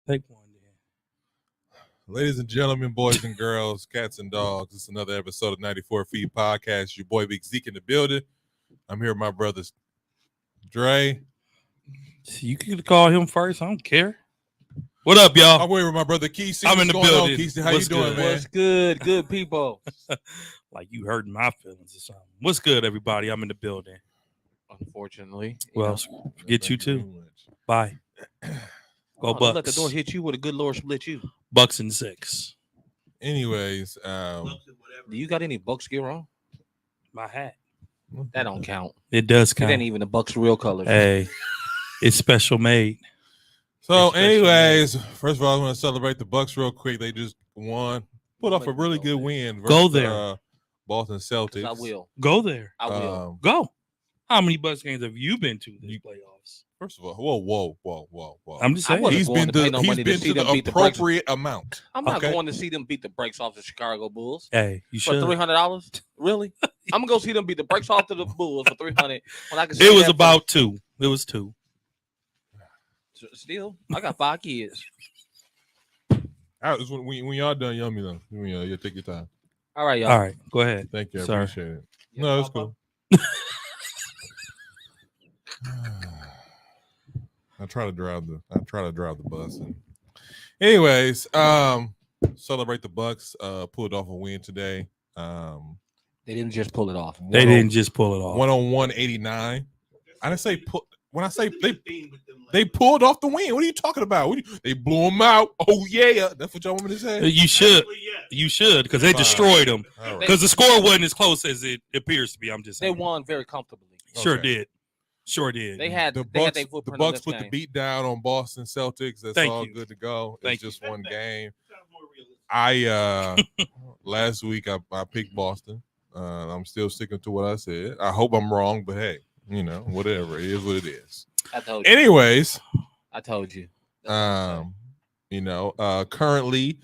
Take one then. Ladies and gentlemen, boys and girls, cats and dogs, it's another episode of 94 Feet Podcast. Your boy Big Zeke in the building. I'm here with my brothers Dre. You can call him first. I don't care. What up, y'all? I'm here with my brother Keith. I'm in the building. Keith, how What's you doing, good? man? What's good? Good people. Like you hurting my feelings or something. What's good, everybody? I'm in the building. Unfortunately. Well, forget you too. Bye. Go Don't let the Bucks. door hit you with a good Lord split you. Bucks and 6. Anyways, Do you got any Bucks gear on? My hat. That don't count. It does It count. ain't even the Bucks' real colors. Hey, it's special made. So, It's anyways, first of all, I want to celebrate the Bucks real quick. They just won, put off a really good win. Go Versus, there. Boston Celtics. I will. Go there. I will. Go. How many Bucks games have you been to this playoffs? First of all, whoa. I'm just I saying. wasn't He's going been to to pay no money to see them the beat the Brakes. appropriate amount. I'm not okay? going to see them beat the brakes off the Chicago Bulls Hey, you for should. $300. Really? I'm gonna go see them beat the brakes off to the Bulls for $300 when I can. See It was that about 2. It was 2. Still, I got 5 kids. When y'all done, yummy though. You take your time. All right, y'all. All right, go ahead. Thank you. I Sorry. appreciate it. Yes, No, it's Papa? cool. I try to drive the bus. And anyways, celebrate the Bucks. Pulled off a win today. They didn't just pull it off. They didn't just pull it off. 101-89. I didn't say put. When I say they pulled off the win. What are you talking about? They blew them out. Oh yeah, that's what y'all want me to say. You should. You should, because they destroyed them. All right. Because the score wasn't as close as it appears to be. I'm just They saying. won very comfortably. Sure Okay. did. Sure did. They had The they had Bucks, their the footprint Bucks on put this the game. beat down on Boston Celtics. That's Thank all you. good to go. Thank It's you. just one game. I last week I picked Boston. I'm still sticking to what I said. I hope I'm wrong, but hey, whatever. It is what it is. I told you. Anyways, I told you. currently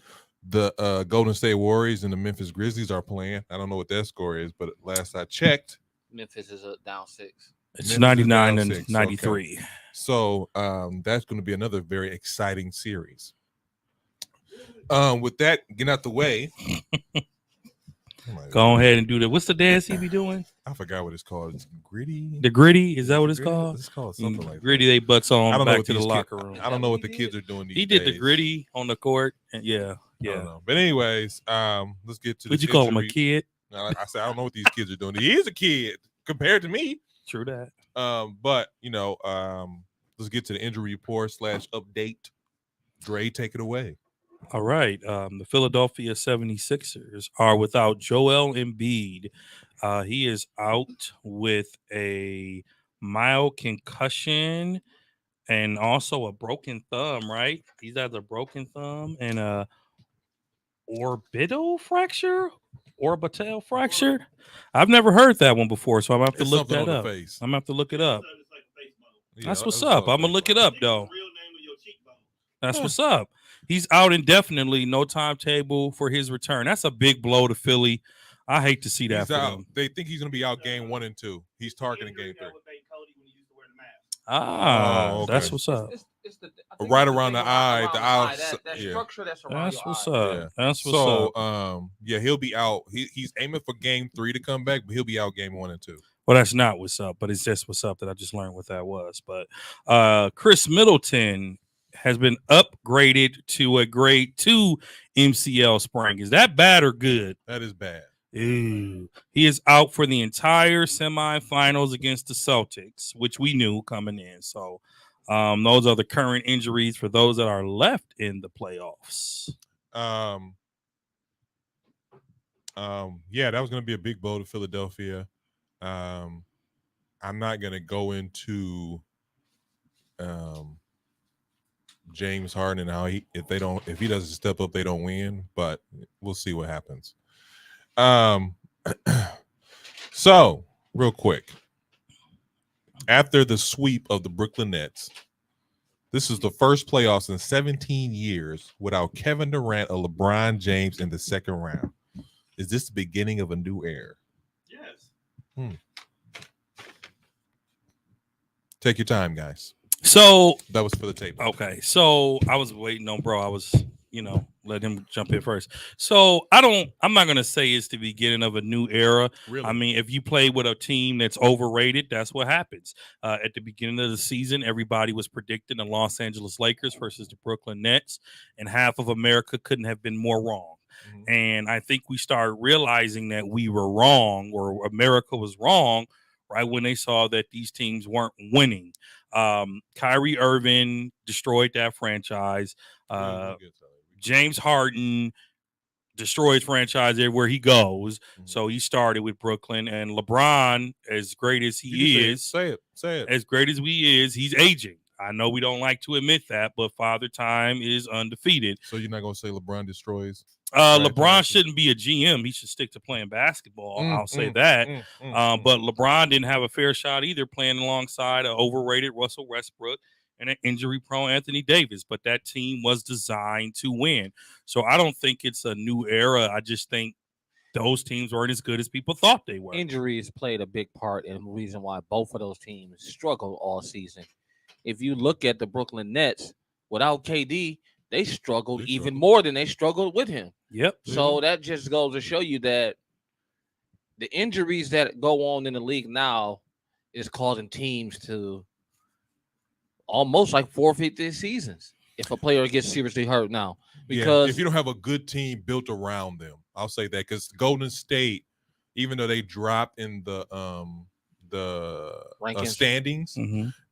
the Golden State Warriors and the Memphis Grizzlies are playing. I don't know what that score is, but last I checked, Memphis is down 6. It's Memphis is 99 down and 6, 93. okay. So that's going to be another very exciting series. With that, get out the way. Go ahead and do that. What's the dance he be doing? I forgot what it's called. It's gritty. The gritty? Is that what it's called? It's called something like Gritty, that. they butts on I don't know back what to the these locker kids, room. I don't know what the kids are doing these He did the days. gritty on the court. And I don't yeah. know. But anyways, let's get to Would this you call him a injury. kid? I said I don't know what these kids are doing. He is a kid compared to me. True that. But let's get to the injury report / update. Dre, take it away. All right. The Philadelphia 76ers are without Joel Embiid. He is out with a mild concussion and also a broken thumb, right? He's has a broken thumb and a orbital fracture. I've never heard that one before, so I'm gonna have to It's look something that on up. the face. I'm gonna have to look it up. Yeah, That's what's it's up. all I'm gonna face. look it up though. That's what's up. He's out indefinitely, no timetable for his return. That's a big blow to Philly. I hate to see that He's for out. them. They think he's going to be out game 1 and 2. He's targeting game 3. Ah, Oh, okay. that's what's up. It's the Right around the eye, the eye. That Yeah. structure that's around That's your what's eye. up. Yeah. That's what's up. He'll be out. He's aiming for game 3 to come back, but he'll be out game 1 and 2. Well, that's not what's up, but it's just what's up that I just learned what that was. But Chris Middleton has been upgraded to a grade 2 MCL sprain. Is that bad or good? That is bad. Ew. He is out for the entire semifinals against the Celtics, which we knew coming in. So those are the current injuries for those that are left in the playoffs. Yeah, that was going to be a big blow to Philadelphia. I'm not going to go into James Harden and how if he doesn't step up, they don't win, but we'll see what happens. So real quick, after the sweep of the Brooklyn Nets, this is the first playoffs in 17 years without Kevin Durant or LeBron James in the second round. Is this the beginning of a new era? Yes. Take your time, guys. So That was for the tape. okay, so I was waiting on bro. I was, let him jump in first. So I'm not gonna say it's the beginning of a new era. Really? I mean, if you play with a team that's overrated, that's what happens. At the beginning of the season, everybody was predicting the Los Angeles Lakers versus the Brooklyn Nets, and half of America couldn't have been more wrong. Mhm. And I think we started realizing that we were wrong, or America was wrong, right when they saw that these teams weren't winning. Kyrie Irving destroyed that franchise. James Harden destroys franchise everywhere he goes. Mhm. So he started with Brooklyn, and LeBron, as great as he is, say it. as great as he is, he's aging. I know we don't like to admit that, but Father Time is undefeated. So you're not gonna say LeBron destroys? LeBron shouldn't be a GM. He should stick to playing basketball. I'll say that. But LeBron didn't have a fair shot either, playing alongside an overrated Russell Westbrook and an injury-prone Anthony Davis. But that team was designed to win. So I don't think it's a new era. I just think those teams weren't as good as people thought they were. Injuries played a big part in the reason why both of those teams struggled all season. If you look at the Brooklyn Nets, without KD, they struggled even more than they struggled with him. Yep. So that just goes to show you that the injuries that go on in the league now is causing teams to almost like forfeit their seasons if a player gets seriously hurt now. Because if you don't have a good team built around them, I'll say that, because Golden State, even though they dropped in the standings,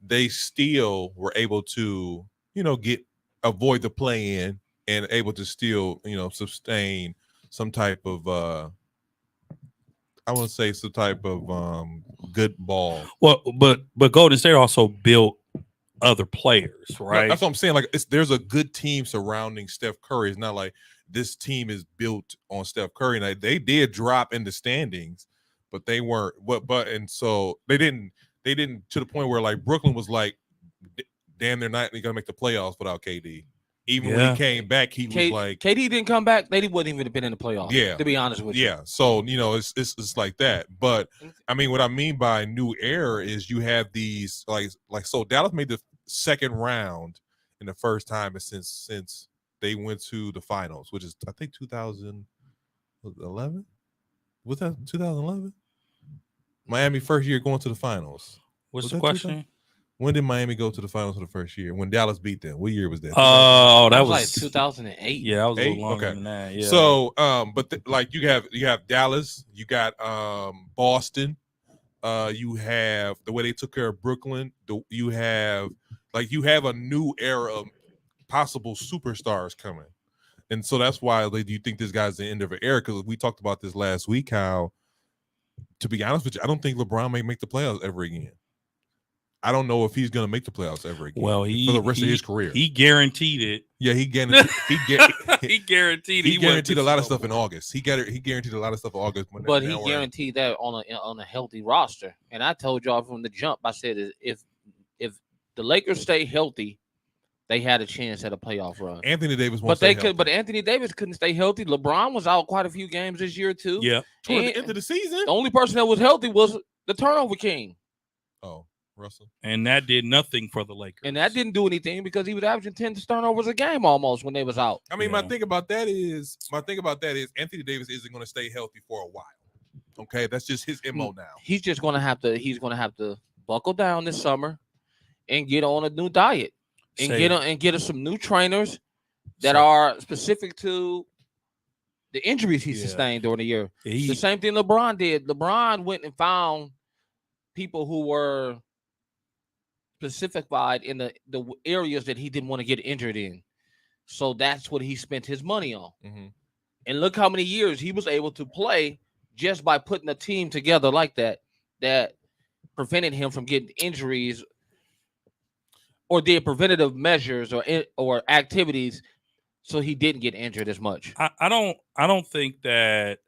they still were able to avoid the play in and able to still sustain some type of I want to say some type of good ball. Well, but Golden State also built other players, right? That's what I'm saying. Like, there's a good team surrounding Steph Curry. It's not like this team is built on Steph Curry. And they did drop in the standings, but they weren't. And so they didn't to the point where like Brooklyn was like, damn, they're not gonna make the playoffs without KD. Even when he came back, he was like, KD didn't come back, they wouldn't even have been in the playoffs. Yeah, to be honest with you. Yeah, so it's like that. But I mean, what I mean by new era is you have these like so Dallas made the second round in the first time since they went to the finals, which is I think 2011. Was that 2011? Miami first year going to the finals. What's the question? When did Miami go to the finals for the first year? When Dallas beat them? What year was that? Oh, that was like 2008. Yeah, that was a little longer than that. Yeah. So, but like you have Dallas, you got Boston, you have the way they took care of Brooklyn. You have a new era of possible superstars coming, and so that's why do you think this guy's the end of an era? Because we talked about this last week. How, to be honest with you, I don't think LeBron may make the playoffs ever again. I don't know if he's going to make the playoffs ever again. Well, for the rest of his career, he guaranteed it. Yeah, he guaranteed. He guaranteed. He guaranteed a lot of stuff in August. He guaranteed a lot of stuff in August. But he guaranteed that on a healthy roster. And I told y'all from the jump, I said if the Lakers stay healthy, they had a chance at a playoff run. Anthony Davis, but Anthony Davis couldn't stay healthy. LeBron was out quite a few games this year too. Yeah, toward the end of the season, the only person that was healthy was the turnover king. Oh. Russell. And that did nothing for the Lakers. And that didn't do anything because he was averaging 10 turnovers a game almost when they was out. I mean, my thing about that is Anthony Davis isn't going to stay healthy for a while. Okay, that's just his MO now. He's just going to have to buckle down this summer and get on a new diet and get us some new trainers that are specific to the injuries he sustained during the year. The same thing LeBron did. LeBron went and found people who were specified in the areas that he didn't want to get injured in. So that's what he spent his money on. Mm-hmm. And look how many years he was able to play just by putting a team together like that prevented him from getting injuries or did preventative measures or activities so he didn't get injured as much. I don't think that,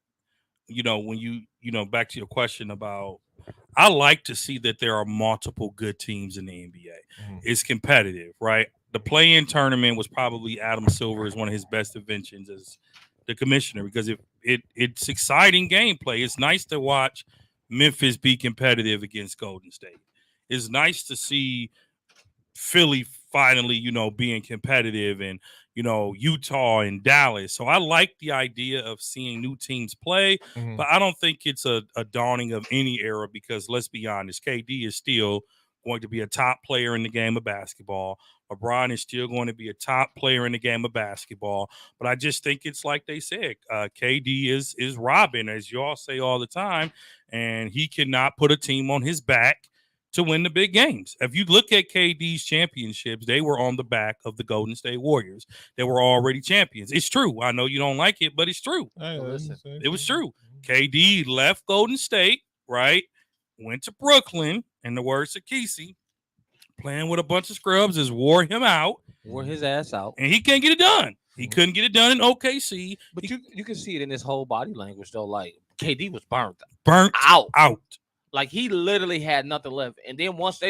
when you back to your question about, I like to see that there are multiple good teams in the NBA. Mm-hmm. It's competitive, right? The play-in tournament was probably Adam Silver's one of his best inventions as the commissioner, because it's exciting gameplay. It's nice to watch Memphis be competitive against Golden State. It's nice to see Philly finally, being competitive, and Utah and Dallas. So I like the idea of seeing new teams play, Mhm. but I don't think it's a dawning of any era because let's be honest, KD is still going to be a top player in the game of basketball. LeBron is still going to be a top player in the game of basketball. But I just think it's like they said, KD is Robin, as y'all say all the time, and he cannot put a team on his back to win the big games. If you look at KD's championships, they were on the back of the Golden State Warriors. They were already champions. It's true. I know you don't like it, but it's true. Listen, It was true. KD left Golden State, right? Went to Brooklyn, in the words of Kesey, playing with a bunch of scrubs has wore him out. Wore his ass out. And he can't get it done. He couldn't get it done in OKC. But you can see it in his whole body language, though. Like, KD was burnt out. Like, he literally had nothing left. And then once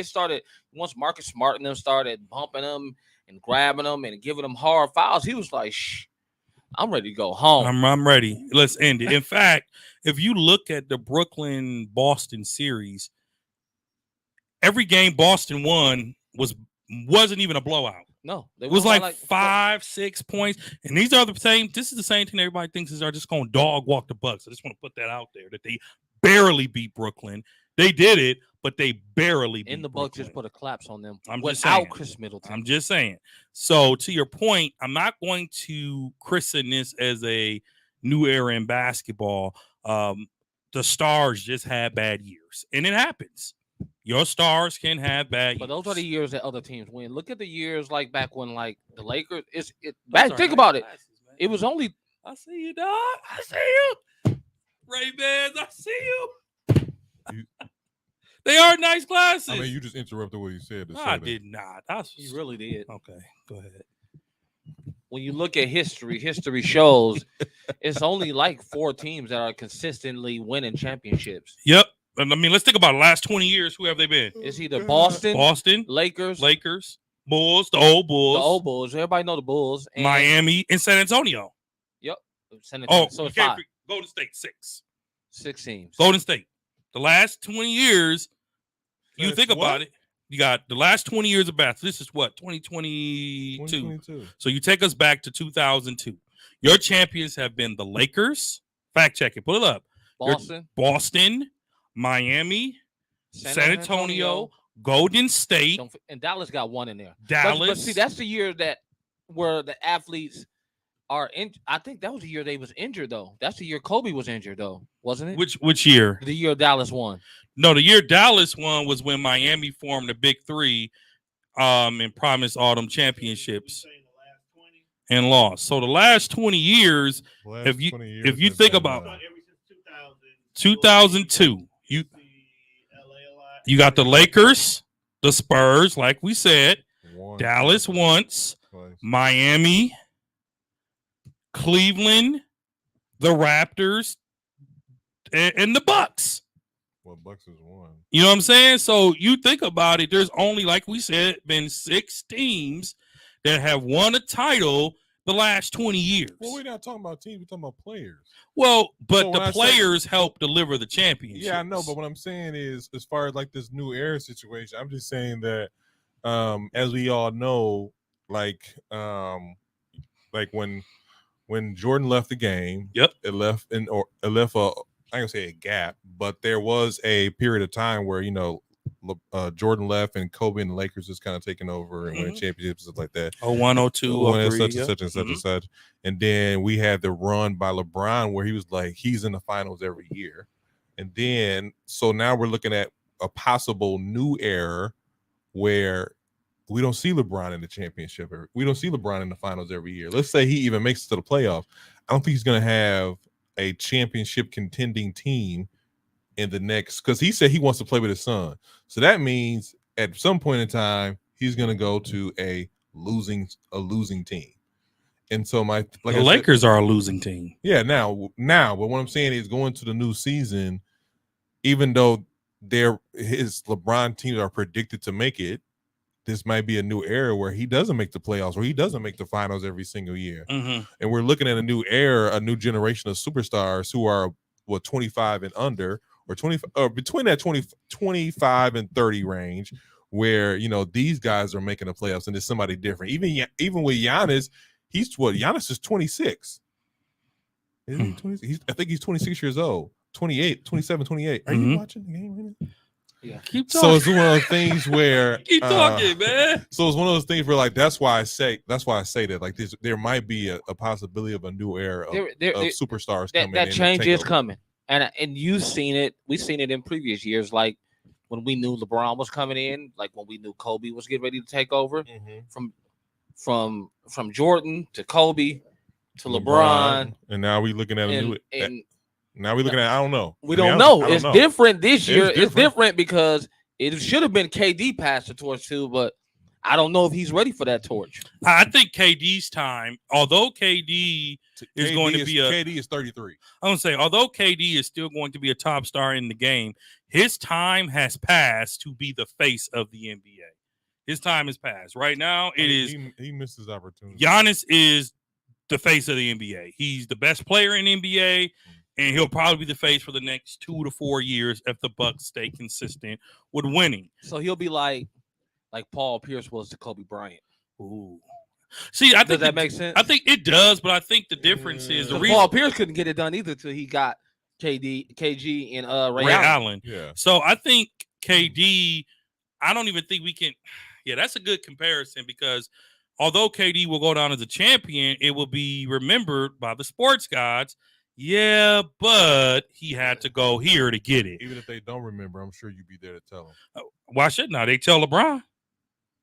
Marcus Smart and them started bumping him and grabbing him and giving him hard fouls, he was like, shh, I'm ready to go home. I'm ready. Let's end it. In fact, if you look at the Brooklyn-Boston series, every game Boston won wasn't even a blowout. No. It was like 5-6 points. And this is the same thing everybody thinks is are just going to dog walk the Bucks. I just want to put that out there, that they barely beat Brooklyn. They did it, but they barely beat And the Brooklyn. Bucks just put a collapse on them without Chris Middleton. I'm just saying. So to your point, I'm not going to christen this as a new era in basketball. The Stars just had bad years, and it happens. Your Stars can have bad years. But those are the years that other teams win. Look at the years like back when like the Lakers. Think about it. It was only. I see you, dog. I see you. Ray-Bans, I see you. They are nice glasses. I mean, you just interrupted what he said. No, I did not. You really did. Okay, go ahead. When you look at history shows it's only like 4 teams that are consistently winning championships. Yep. And I mean, let's think about the last 20 years. Who have they been? It's either Boston, Lakers, Bulls, the old Bulls. Everybody know the Bulls. And Miami, and San Antonio. Yep. San Antonio. So it's 5. Golden State, 6 teams. Golden State. The last 20 years, you think about it, you got the last 20 years of basketball. This is what, 2022. So you take us back to 2002. Your champions have been the Lakers. Fact check it. Pull it up. Boston, Miami, San Antonio, Golden State. And Dallas got 1 in there. Dallas. But see, that's the year where the athletes are in. I think that was the year they was injured, though. That's the year Kobe was injured, though, wasn't it? Which year? The year Dallas won. No, the year Dallas won was when Miami formed the Big Three, and promised all them championships and lost. So the last 20 years, if you think about 2002, you got the Lakers, the Spurs, like we said, Dallas once, Miami, Cleveland, the Raptors, and the Bucks. Well, Bucks is 1. You know what I'm saying? So you think about it, there's only, like we said, been 6 teams that have won a title the last 20 years. Well, we're not talking about teams, we're talking about players. Well, but the players help deliver the championship. Yeah, I know, but what I'm saying is, as far as like this new era situation, I'm just saying that as we all know, like when Jordan left the game, it left a I ain't gonna say a gap, but there was a period of time where Jordan left and Kobe and the Lakers was kind of taking over and winning championships and stuff like that. 01, 02, 03, such and such. And then we had the run by LeBron where he was like, he's in the finals every year. And then, so now we're looking at a possible new era where we don't see LeBron in the championship. We don't see LeBron in the finals every year. Let's say he even makes it to the playoffs. I don't think he's going to have a championship contending team in the next, because he said he wants to play with his son. So that means at some point in time, he's going to go to a losing team. And so the Lakers are a losing team. Yeah, now, but what I'm saying is going to the new season, even though his LeBron teams are predicted to make it, this might be a new era where he doesn't make the playoffs, or he doesn't make the finals every single year. And we're looking at a new era, a new generation of superstars who are 25 and under, or 20, or between that 25 and 30 range, where these guys are making the playoffs and it's somebody different. Even with Giannis, Giannis is 26. Is he 26? I think he's 26 years old. 28, 27, 28. Are you watching the game right now? Yeah. Keep talking. So it's one of those things where keep talking, man. So it's one of those things where, like, that's why I say that, like, there might be a possibility of a new era of superstars coming. That change is coming, and you've seen it. We've seen it in previous years, like when we knew LeBron was coming in, like when we knew Kobe was getting ready to take over. From Jordan to Kobe to LeBron, and now we looking at a new. Now we're looking at, I don't know. We don't know. It's different this year. It's different because it should have been KD passed the torch too, but I don't know if he's ready for that torch. I think KD's time, although KD is going to be KD is 33. I'm going to say, although KD is still going to be a top star in the game, his time has passed to be the face of the NBA. His time has passed. Right now, he missed his opportunity. Giannis is the face of the NBA. He's the best player in the NBA. And he'll probably be the face for the next 2 to 4 years if the Bucks stay consistent with winning. So he'll be like Paul Pierce was to Kobe Bryant. Ooh. See, I think does that make sense? I think it does, but I think the difference is the reason Paul Pierce couldn't get it done either till he got KG and Ray Allen. Yeah. So I think KD, I don't even think we can. Yeah, that's a good comparison because although KD will go down as a champion, it will be remembered by the sports gods. Yeah, but he had to go here to get it. Even if they don't remember, I'm sure you'd be there to tell them. Why shouldn't I? They tell LeBron.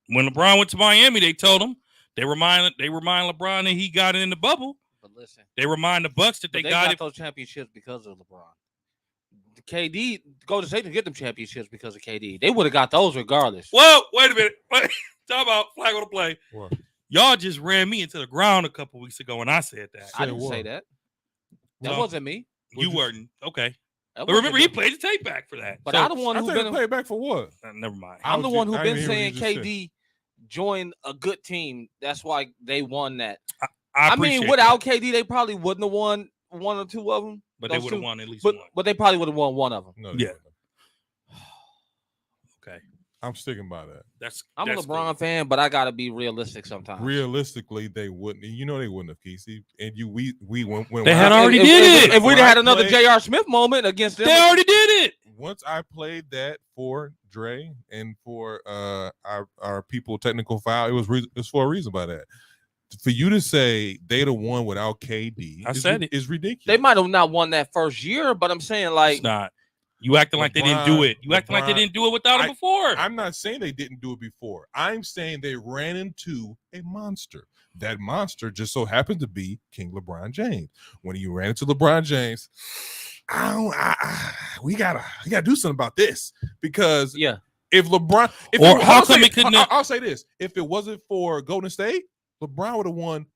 When LeBron went to Miami, they told him. They remind LeBron that he got it in the bubble. But listen, they remind the Bucks that they got it. Those championships because of LeBron. The KD, Golden State didn't get them championships because of KD. They would have got those regardless. Whoa, wait a minute. Talk about flag on the play. What? Y'all just ran me into the ground a couple weeks ago when I said that. I didn't say that. That wasn't me. You weren't. Okay. But remember, he played the tape back for that. But I'm the one who's been played back for what? Never mind. I'm the one who's been saying KD joined a good team. That's why they won that. I mean, without KD, they probably wouldn't have won one or two of them. But they would have won at least one. But they probably would have won one of them. No, yeah. Okay. I'm sticking by that. I'm a LeBron fan, but I gotta be realistic sometimes. Realistically, they wouldn't. They wouldn't have, Casey. And we when they had already did it. If we'd had another J.R. Smith moment against them, they already did it. Once I played that for Dre and for our people technical file, it was for a reason by that. For you to say they'd have won without KD, is ridiculous. They might have not won that first year, but I'm saying like it's not. You acting like they didn't do it. You acting like they didn't do it without him before. I'm not saying they didn't do it before. I'm saying they ran into a monster. That monster just so happened to be King LeBron James. When you ran into LeBron James, we gotta do something about this because if LeBron, I'll say this: if it wasn't for Golden State, LeBron would have won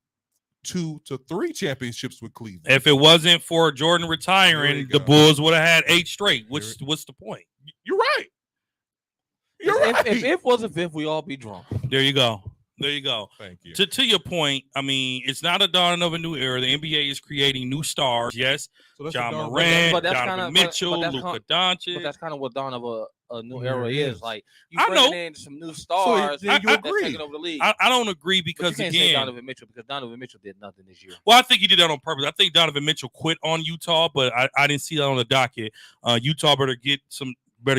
2 to 3 championships with Cleveland. If it wasn't for Jordan retiring, the Bulls would have had 8 straight. What's the point? You're right. If it wasn't fifth, we all be drunk. There you go. Thank you. To your point, I mean, it's not a dawn of a new era. The NBA is creating new stars. Yes, so John Morant, Donovan Mitchell, Luka Doncic. But that's kind of what dawn of a new era is. Like you I know. in some new stars. So you agree? Taking over the league. I don't agree because but you can't again, say Donovan Mitchell because Donovan Mitchell did nothing this year. Well, I think he did that on purpose. I think Donovan Mitchell quit on Utah, but I didn't see that on the docket. Utah better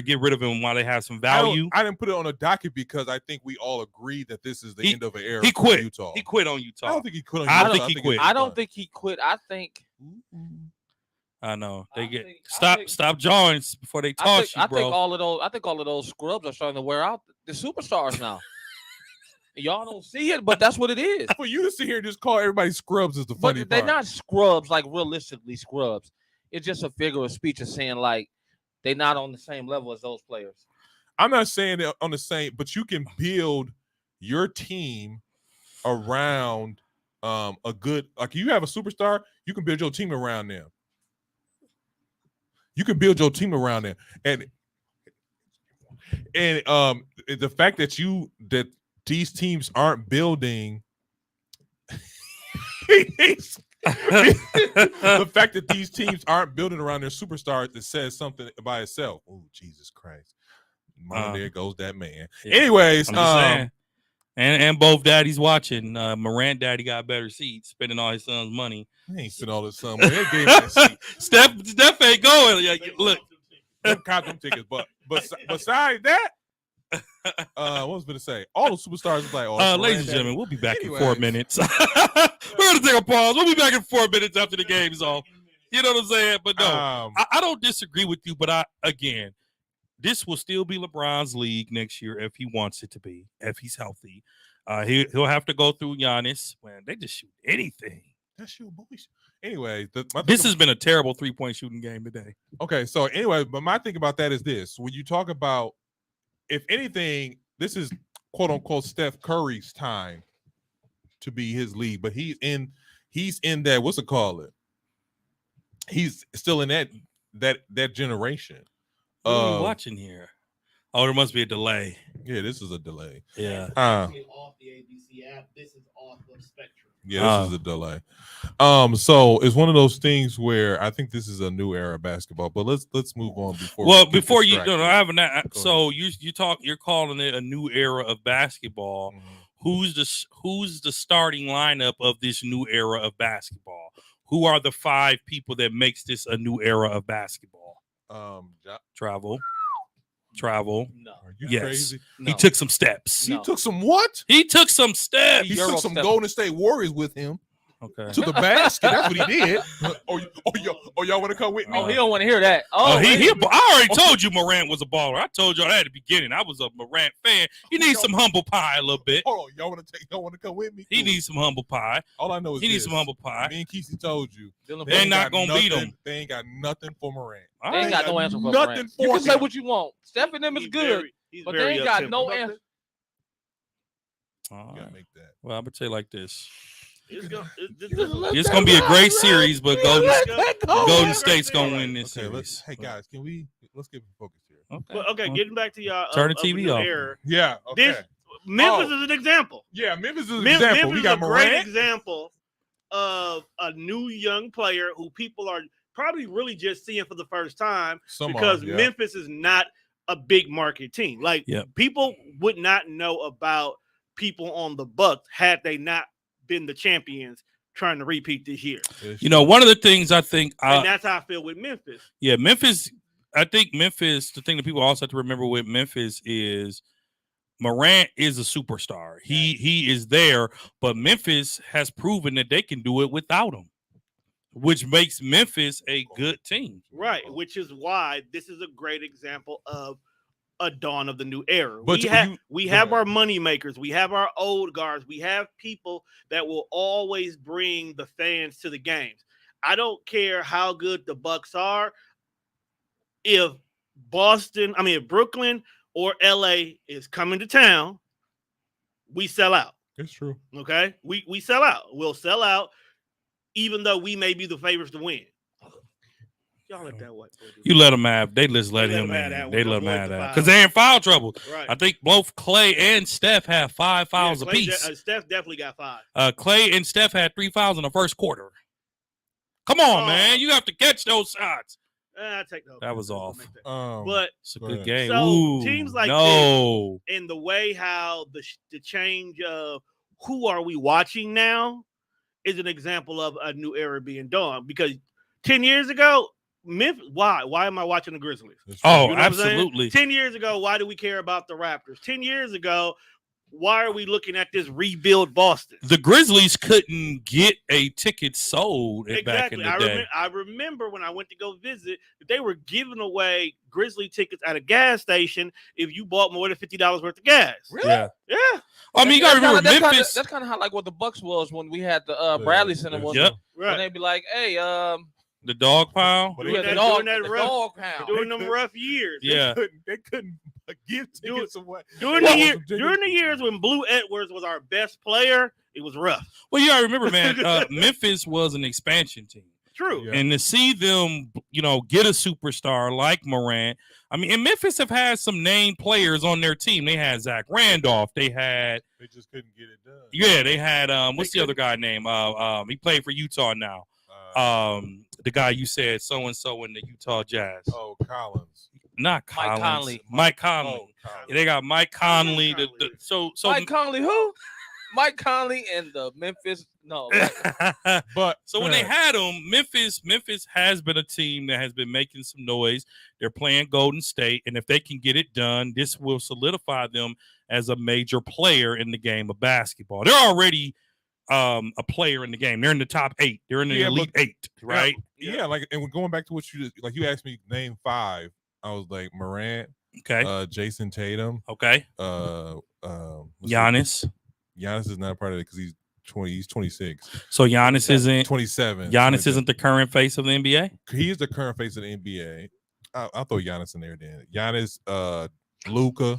get rid of him while they have some value. I didn't put it on a docket because I think we all agree that this is the end of an era. He quit. For Utah. He quit on Utah. I don't think he quit on Utah. I think he quit. I don't think he quit. I think. I know they stop joins before they toss you, bro. I think all of those scrubs are starting to wear out. The superstars now. Y'all don't see it, but that's what it is. For you to sit here and just call everybody scrubs is the funny part. They're not scrubs, like realistically scrubs. It's just a figure of speech of saying like they're not on the same level as those players. I'm not saying they're on the same, but you can build your team around a good, like you have a superstar, you can build your team around them. You can build your team around them. And the fact that these teams aren't building the fact that these teams aren't building around their superstars, that says something by itself. Oh, Jesus Christ. There goes that man. Yeah. Anyways, I'm just saying. And both daddies watching. Morant daddy got better seats, spending all his son's money. He ain't spending all his son's money. They gave him that seat. Steph ain't going. Look, them caught them tickets. But besides that, what was I gonna say? All the superstars is like, ladies and gentlemen, we'll be back in 4 minutes. We're gonna take a pause. We'll be back in 4 minutes after the game's off. You know what I'm saying? But no, I don't disagree with you. But again, this will still be LeBron's league next year if he wants it to be, if he's healthy. He'll have to go through Giannis. Man, they just shoot anything. That's your boys. Anyway, this has been a terrible 3-point shooting game today. Okay, so anyway, but my thing about that is this: when you talk about, if anything, this is quote unquote Steph Curry's time to be his league, but he's in that, what's it called? He's still in that generation. What are we watching here? Oh, there must be a delay. Yeah, this is a delay. Yeah. Off the ABC app. This is off of Spectrum. Yeah, this is a delay. So it's one of those things where I think this is a new era of basketball. But let's move on before. Well, before you, no, I haven't. So you're calling it a new era of basketball. Mm-hmm. Who's the starting lineup of this new era of basketball? Who are the 5 people that makes this a new era of basketball? Travel. No. Are you yes. Crazy? No. He took some steps. He took some what? He took some steps. He took some Golden State Warriors with him. Okay. To the basket. That's what he did. Y'all want to come with me? Oh, he don't want to hear that. I already told you Morant was a baller. I told y'all that at the beginning. I was a Morant fan. He needs some humble pie a little bit. Hold on. Y'all want to come with me? He needs some humble pie. All I know is he needs some humble pie. Me and Kesey told you. They're not going to beat him. They ain't got nothing for Morant. They ain't got no answer for Morant. You can say what you want. Steph and them is good, but they ain't got no answer. You gotta make that. Well, I'm going to tell you like this. It's gonna be a great series, but Golden State's gonna win this series. Hey guys, let's get focused here. Okay, getting back to y'all. Turn the TV off. Yeah. Okay. Memphis is an example. Yeah, Memphis is an example. We got Morant. Great example of a new young player who people are probably really just seeing for the first time because Memphis is not a big market team. Like people would not know about people on the Bucks had they not been the champions trying to repeat this year. You know, one of the things I think and that's how I feel with Memphis. Yeah, Memphis. I think Memphis, the thing that people also have to remember with Memphis is Morant is a superstar. He is there, but Memphis has proven that they can do it without him, which makes Memphis a good team. Right, which is why this is a great example of a dawn of the new era. But we have our money makers, we have our old guards, we have people that will always bring the fans to the games. I don't care how good the Bucks are. If Brooklyn or LA is coming to town, we sell out. It's true. Okay, we sell out. We'll sell out, even though we may be the favorites to win. Y'all let that white boy do. You let him have. They just let him in. They let him have that because they're in foul trouble. Right. I think both Clay and Steph have 5 fouls apiece. Steph definitely got 5. Clay and Steph had 3 fouls in the first quarter. Come on, man! You have to catch those shots. I take that was off. But it's a good game. So Ooh, teams like this, and the way how the change of who are we watching now is an example of a new era being dawned. Because 10 years ago. Memphis, why am I watching the Grizzlies? Oh, absolutely. 10 years ago, why do we care about the Raptors? 10 years ago, why are we looking at this rebuild Boston? The Grizzlies couldn't get a ticket sold back in the day. I remember when I went to go visit, they were giving away Grizzly tickets at a gas station if you bought more than $50 worth of gas. Really? Yeah. I mean, you got to remember Memphis. That's kind of how like what the Bucks was when we had the Bradley Center. Yep. When they'd be like, hey, the dog pound. During them rough years. Yeah. They couldn't give tickets away. During the years when Blue Edwards was our best player, it was rough. Well, you gotta remember, man, Memphis was an expansion team. True. Yeah. And to see them, get a superstar like Morant. I mean, and Memphis have had some named players on their team. They had Zach Randolph. They just couldn't get it done. Yeah, they had what's the other guy name? He played for Utah now. The guy you said so and so in the Utah Jazz. Oh, Collins. Not Collins. Mike Conley. Yeah, they got Mike Conley. So Mike Conley who? Mike Conley and the Memphis. No, but so when they had him, Memphis has been a team that has been making some noise. They're playing Golden State, and if they can get it done, this will solidify them as a major player in the game of basketball. They're already a player in the game. They're in the top 8. They're in the elite 8, right? Yeah, like, and we're going back to what you just, like, you asked me name 5. I was like Morant, okay, Jason Tatum, okay, Giannis. Giannis is not a part of it because he's 20. He's 26. So Giannis isn't 27. Giannis 27. isn't the current face of the NBA. He is the current face of the NBA. I'll throw Giannis in there then. Giannis, Luka.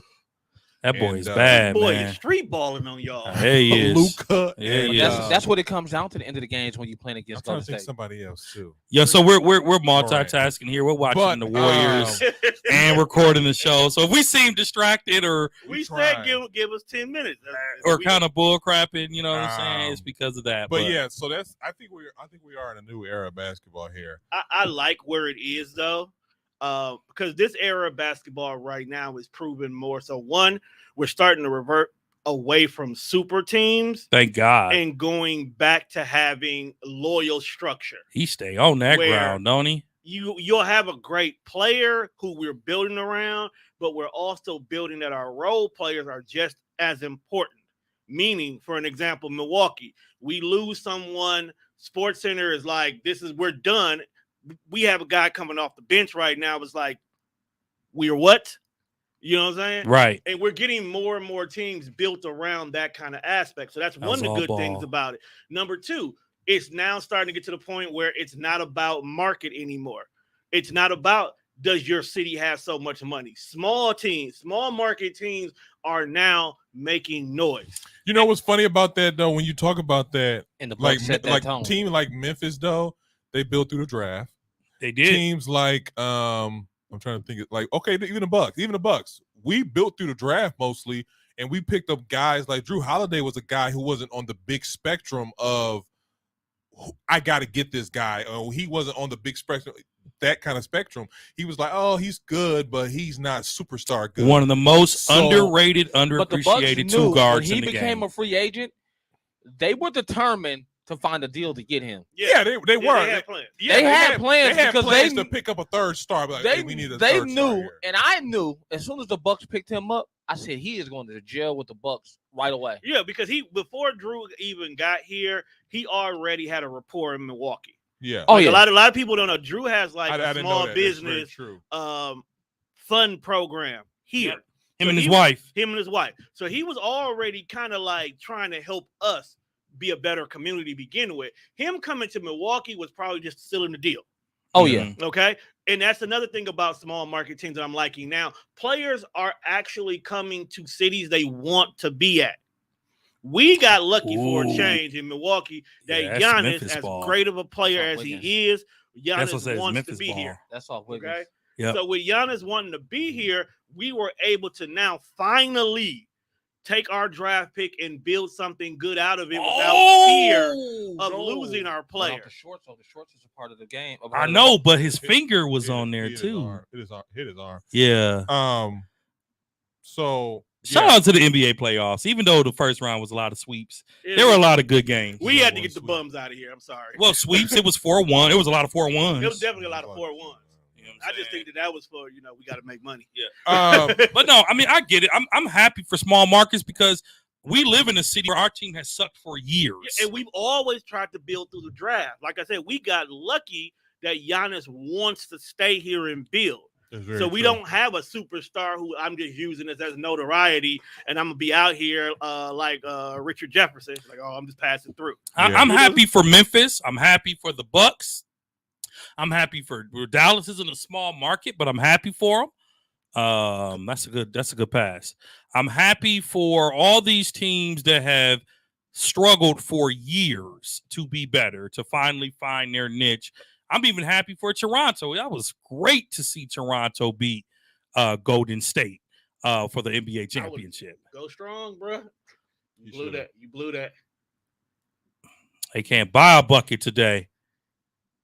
That boy is bad, boy man. Is street balling on y'all. He is. Luka. Yeah, that's what it comes down to the end of the games when you're playing against I'm Golden trying to think State. somebody else too. Yeah, so we're multitasking here. We're watching the Warriors and recording the show. So if we seem distracted or we said give us 10 minutes or kind of bull crapping, you know what I'm saying? It's because of that. But yeah, so that's I think we are in a new era of basketball here. I like where it is though. Because this era of basketball right now is proven more. So one, we're starting to revert away from super teams. Thank God. And going back to having loyal structure. He stay on that ground, don't he? You'll have a great player who we're building around, but we're also building that our role players are just as important. Meaning, for an example, Milwaukee, we lose someone, SportsCenter is like, we're done. We have a guy coming off the bench right now. It's like, we're what? You know what I'm saying? Right. And we're getting more and more teams built around that kind of aspect. So that's one of the good things about it. Number 2, it's now starting to get to the point where it's not about market anymore. It's not about, does your city have so much money? Small teams, small market teams are now making noise. You know what's funny about that, though, when you talk about that, and the like team like Memphis, though, they built through the draft. They did. Teams like I'm trying to think, like, okay, even the Bucks, we built through the draft mostly, and we picked up guys like Drew Holiday was a guy who wasn't on the big spectrum of I got to get this guy. He wasn't on the big spectrum, that kind of spectrum. He was like, oh, he's good, but he's not superstar good. One of the most underrated, underappreciated two guards in the game. When he became a free agent, they were determined to find a deal to get him. Yeah, they were. They had plans. They had plans because they to pick up a third star. But like, we need a third knew, star here. And I knew as soon as the Bucks picked him up, I said he is going to jail with the Bucks right away. Yeah, because before Drew even got here, he already had a rapport in Milwaukee. Yeah. Oh yeah. A lot of people don't know. Drew has like a small business fund program here. Him and his wife. So he was already kind of like trying to help us be a better community to begin with. Him coming to Milwaukee was probably just sealing the deal. Oh, yeah. Okay. And that's another thing about small market teams that I'm liking now. Players are actually coming to cities they want to be at. We got lucky for a change in Milwaukee that Giannis, as great of a player as he is, Giannis wants to be here. That's all. Okay. Yep. So with Giannis wanting to be here, we were able to now finally take our draft pick and build something good out of it without fear of losing our player. The shorts is a part of the game. I know, but his finger was on there too. Hit his arm. Yeah. So shout out to the NBA playoffs. Even though the first round was a lot of sweeps, there were a lot of good games. We had to get the bums out of here. I'm sorry. Well, sweeps. It was 4-1. It was a lot of 4-1s. It was definitely a lot of 4-1s. I just think that was for, we got to make money. Yeah. But no, I mean, I get it. I'm happy for small markets because we live in a city where our team has sucked for years. Yeah, and we've always tried to build through the draft. Like I said, we got lucky that Giannis wants to stay here and build. So we don't have a superstar who I'm just using this as notoriety, and I'm going to be out here like Richard Jefferson. Like, I'm just passing through. I'm happy for Memphis. I'm happy for the Bucks. I'm happy for Dallas isn't a small market, but I'm happy for them. That's a good pass. I'm happy for all these teams that have struggled for years to be better, to finally find their niche. I'm even happy for Toronto. That was great to see Toronto beat Golden State for the NBA championship. Go strong, bro. You blew that. They can't buy a bucket today.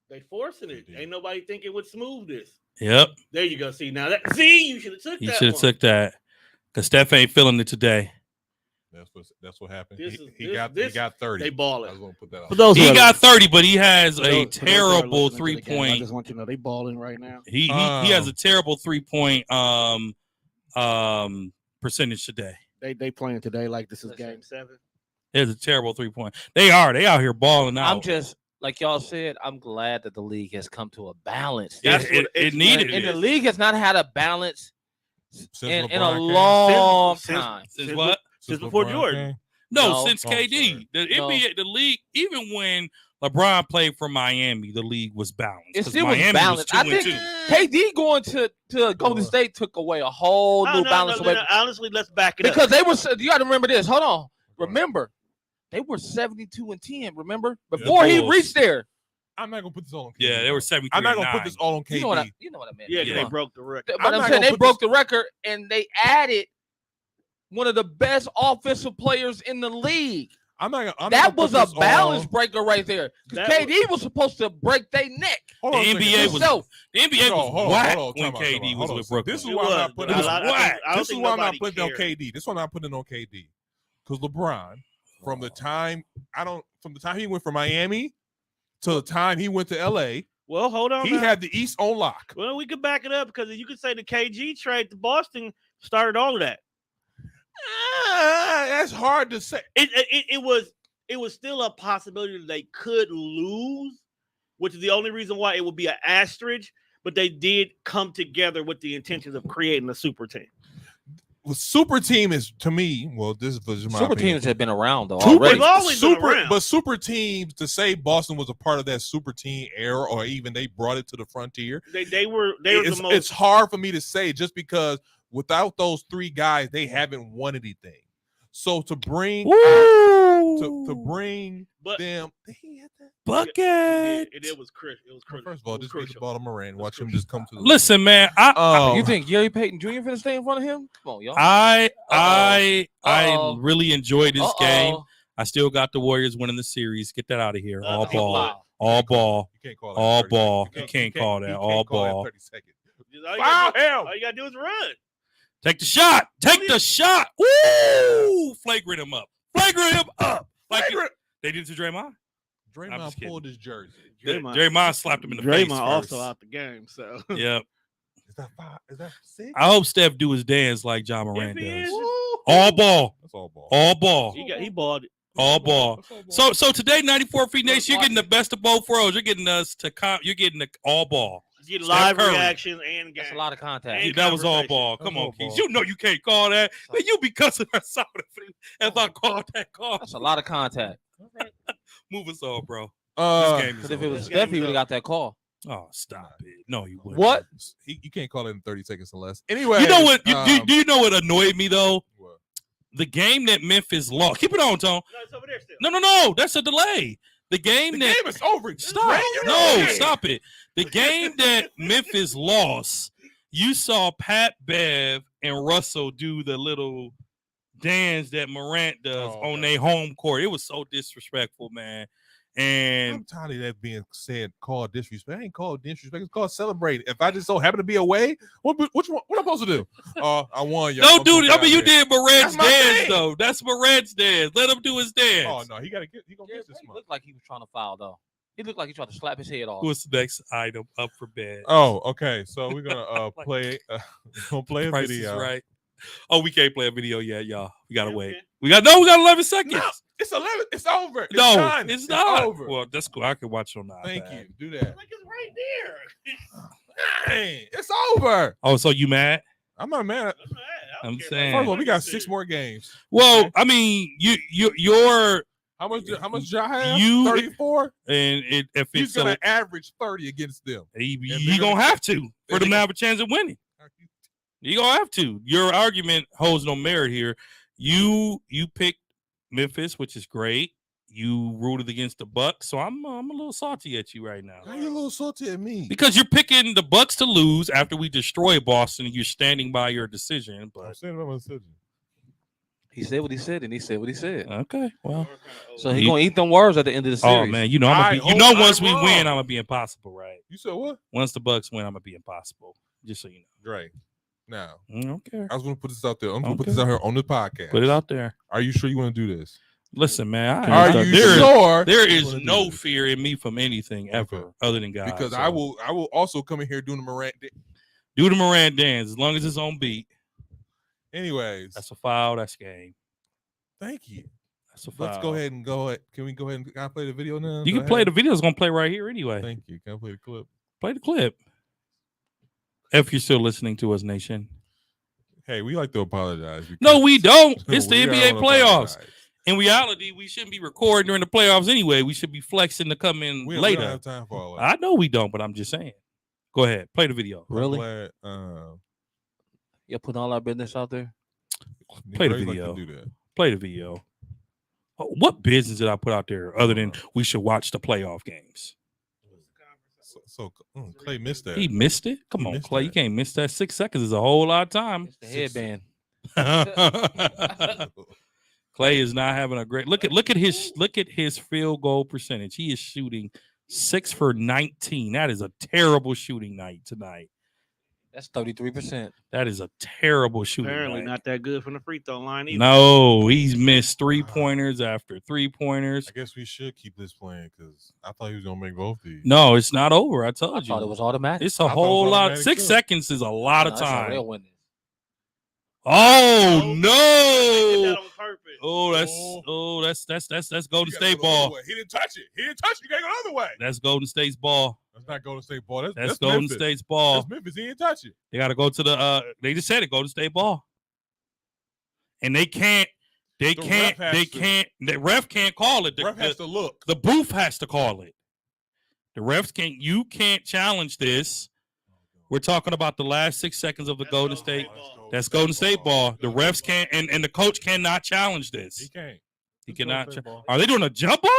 They forcing it. Ain't nobody think it would smooth this. Yep. There you go. See now you should have took that. You should have took that because Steph ain't feeling it today. That's what happened. He got 30. They balling. I was going to put that out. He got 30, but he has a terrible 3-point. I just want you to know they balling right now. He has a terrible 3-point percentage today. They playing today like this is game 7. It's a terrible 3-point. They out here balling out. I'm just like y'all said. I'm glad that the league has come to a balance. It needed, and the league has not had a balance in a long time. Since what? Since before Jordan. No, since KD. The NBA, the league, even when LeBron played for Miami, the league was balanced. It still Miami was balanced. I think KD going to Golden State took away a whole new balance. Honestly, let's back it because up. They were. You got to remember this. Hold on. Remember, they were 72-10. Remember before he reached there. I'm not gonna put this all on KD. Yeah, they were 73. I'm not gonna put this all on KD. You know what I meant. Yeah, they broke the record. But I'm saying they broke the record and they added one of the best offensive players in the league. That was a balance breaker right there. Because KD was supposed to break their neck. The NBA was whack when KD was with Brooklyn. This is why I'm not putting on KD. This one I'm putting on KD. Because LeBron, from the time he went from Miami to the time he went to LA. Well, hold on. He had the East on lock. Well, we could back it up because you could say the KG trade to Boston started all of that. That's hard to say. It was still a possibility that they could lose, which is the only reason why it would be an asterisk. But they did come together with the intentions of creating a super team. Well, super team is to me. Well, this is my super opinion. teams have been around though. They've always been around. But super teams, to say Boston was a part of that super team era, or even they brought it to the frontier. They were the most. It's hard for me to say just because. Without those 3 guys, they haven't won anything. So to bring them bucket. It was critical. First of all, just get the ball to Moran. Watch him just come to the Listen, man. You think Gary Payton Jr. finna stay in front of him? Come on, y'all. I really enjoyed this game. I still got the Warriors winning the series. Get that out of here. All ball. All ball. You can't call that. All ball. You can't call that. All ball. 30 seconds. All you gotta do is run. Take the shot. Take the shot. Woo! Flagrant him up. Like they did to Draymond. Draymond pulled his jersey. Draymond slapped him in the face. Draymond also out the game. So yep. Is that 6? I hope Steph do his dance like John Moran does. All ball. That's all ball. All ball. He balled it. All ball. So today, 94 Feet Nation, you're getting the best of both worlds. You're getting us to you're getting the all ball. You get live reaction and game. That's a lot of contact. That was all ball. Come on, Keith. You know you can't call that. Man, you be cussing us out if I called that call. That's a lot of contact. Move us on, bro. Because if it was Steph, he would have got that call. Oh, stop it. No, you wouldn't. What? You can't call it in 30 seconds or less. Anyway. You know what? Do you know what annoyed me, though? What? The game that Memphis lost. Keep it on, Tone. No, it's over there still. No. That's a delay. The game game is over. Stop. No, stop it. The game that Memphis lost, you saw Pat Bev and Russell do the little dance that Morant does on their home court. It was so disrespectful, man. And I'm tired of that being said, called disrespect. I ain't called disrespect. It's called celebrate. If I just so happen to be away, what am I supposed to do? I won, y'all. No, dude. I mean, you did Morant's dance, though. That's Morant's dance. Let him do his dance. Oh, no. He gonna get this He looked like he was trying to foul, though. He looked like he tried to slap his head off. What's the next item up for bed? Oh, okay. So we're gonna play a video. Right. Oh, we can't play a video yet, y'all. We gotta wait. Okay. We got 11 seconds. No, it's 11. It's over. It's no, done. It's not over. Well, that's cool. I can watch it on the Thank iPad. you. Do that. Like it's right there. Dang, it's over. Oh, so you mad? I'm not mad. I'm saying. First of all, we got 6 more games. Well, okay. I mean, you're. How much y'all have? 34? And if he's gonna average 30 against them. He gonna have to for them to have a chance of winning. You gonna have to. Your argument holds no merit here. You picked Memphis, which is great. You rooted against the Bucks, so I'm a little salty at you right now. Why are you a little salty at me? Because you're picking the Bucks to lose after we destroy Boston, and you're standing by your decision. But I'm standing by my decision. He said what he said, and he said what he said. Okay, well, so he's gonna eat them words at the end of the series. Oh man, you know once we win, I'm gonna be impossible, right? You said what? Once the Bucks win, I'm gonna be impossible. Just so you know. Right. Now, okay. I was gonna put this out there. I'm gonna put this out here on the podcast. Put it out there. Are you sure you want to do this? Listen, man. Are you sure? There is no fear in me from anything ever, other than God. Because I will also come in here doing the Morant. Do the Morant dance as long as it's on beat. Anyways, that's a foul. That's game. Thank you. That's a foul. Let's go ahead. Can we go ahead and can I play the video now? You can play the video. It's gonna play right here anyway. Thank you. Can I play the clip? Play the clip. If you're still listening to us, Nation. Hey, we like to apologize. No, we don't. It's the NBA playoffs. In reality, we shouldn't be recording during the playoffs anyway. We should be flexing to come in later. We don't have time for all that. I know we don't, but I'm just saying. Go ahead. Play the video. Really? You're putting all our business out there? Play the video. Play the video. What business did I put out there other than we should watch the playoff games? So Clay missed that. He missed it? Come on, Clay. You can't miss that. 6 seconds is a whole lot of time. It's the headband. Clay is not having a great look at his field goal percentage. He is shooting 6 for 19. That is a terrible shooting night tonight. That's 33%. That is a terrible shooting Apparently night. not that good from the free throw line either. No, he's missed 3-pointers after 3-pointers. I guess we should keep this playing because I thought he was gonna make both these. No, it's not over. I told you. I thought it was automatic. It's a whole lot. 6 seconds is a lot of time. Real winning. Oh no! Oh, that's Golden State ball. He didn't touch it. He gotta go the other way. That's Golden State's ball. That's not Golden State ball. That's Golden Memphis. State's ball. That's Memphis. He didn't touch it. They gotta go to the they just said it, Golden State ball. And the ref can't call it. The ref has to look. The booth has to call it. The refs you can't challenge this. We're talking about the last 6 seconds of the Golden State. That's Golden State ball. The refs can't, and the coach cannot challenge this. He can't. He cannot. Are they doing a jump ball?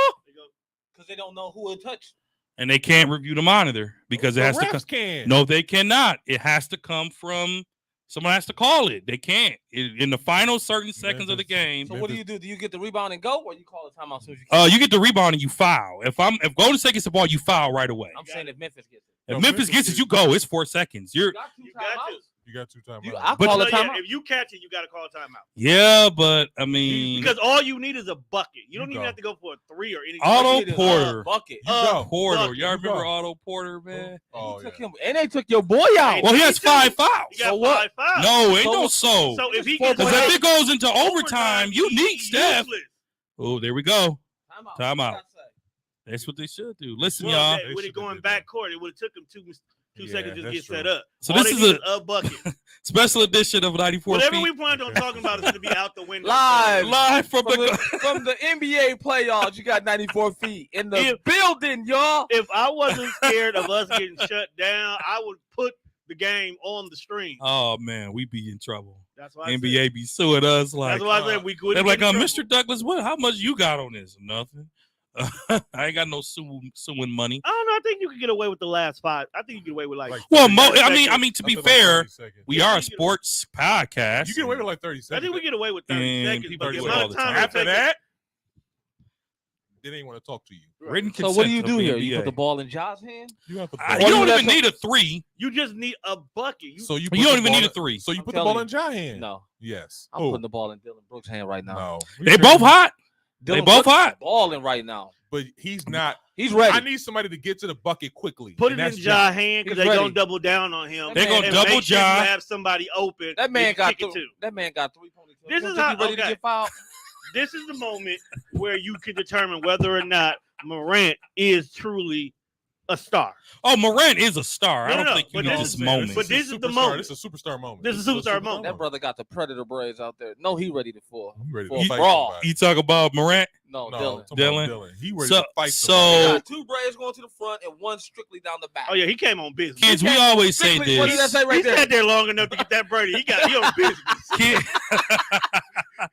Because they don't know who it touched. And they can't review the monitor because it has to come. No, they cannot. It has to come from someone has to call it. They can't. In the final certain seconds of the game. So what do you do? Do you get the rebound and go, or you call a timeout as soon as you can? You get the rebound and you foul. If Golden State gets the ball, you foul right away. I'm saying if Memphis gets it. If Memphis gets it, you go. It's 4 seconds. You got two timeouts. You got 2 timeouts. I call a timeout. If you catch it, you got to call a timeout. Yeah, but I mean, because all you need is a bucket. You don't even have to go for a 3 or anything. Otto Porter, bucket. Porter. Y'all remember Otto Porter, man? Oh, and they took your boy out. Well, he has 5 fouls. He got 5 fouls. No, ain't no so. So if he because if it goes into overtime, you need Steph. Oh, there we go. Timeout. That's what they should do. Listen, y'all. With it going backcourt, it would have took him 2 seconds just to get set up. So this is a bucket. Special edition of 94 Whatever feet. we planned on talking about is going to be out the window. Live from the NBA playoffs. You got 94 feet in the building, y'all. If I wasn't scared of us getting shut down, I would put the game on the stream. Oh man, we be in trouble. That's why NBA be suing us like. That's why I said we could. They're like, Mr. Douglas, how much you got on this? Nothing. I ain't got no suing money. I don't know. I think you could get away with the last 5. I think you get away with like. Well, I mean, to be fair, we are a sports podcast. You get away with like 30 seconds. I think we get away with 30 seconds. But the amount of time after that, they didn't want to talk to you. Right. So what do you do here? You put the ball in Ja's hand? You don't even need a 3. You just need a bucket. You don't even need a 3. So you put the ball in Ja's hand? No. Yes. I'm putting the ball in Dylan Brooks' hand right now. No. They both hot. They both hot. Balling right now. But he's not. He's ready. I need somebody to get to the bucket quickly. Put it in Ja's hand because they're going to double down on him. They're going to double Ja. Have somebody open. That man got 3 ponytails. This is how ready to get fouled. This is the moment where you can determine whether or not Morant is truly a star. Oh, Morant is a star. I don't think you need this moment. But this is the moment. This is a superstar moment. This is a superstar moment. That brother got the Predator braids out there. No, he ready to fall. You talk about Morant? No, Dylan. He ready to fight. He got 2 braids going to the front and 1 strictly down the back. Oh yeah, he came on business. Kids, we always say this. What did that say right there? He sat there long enough to get that braid. He on business.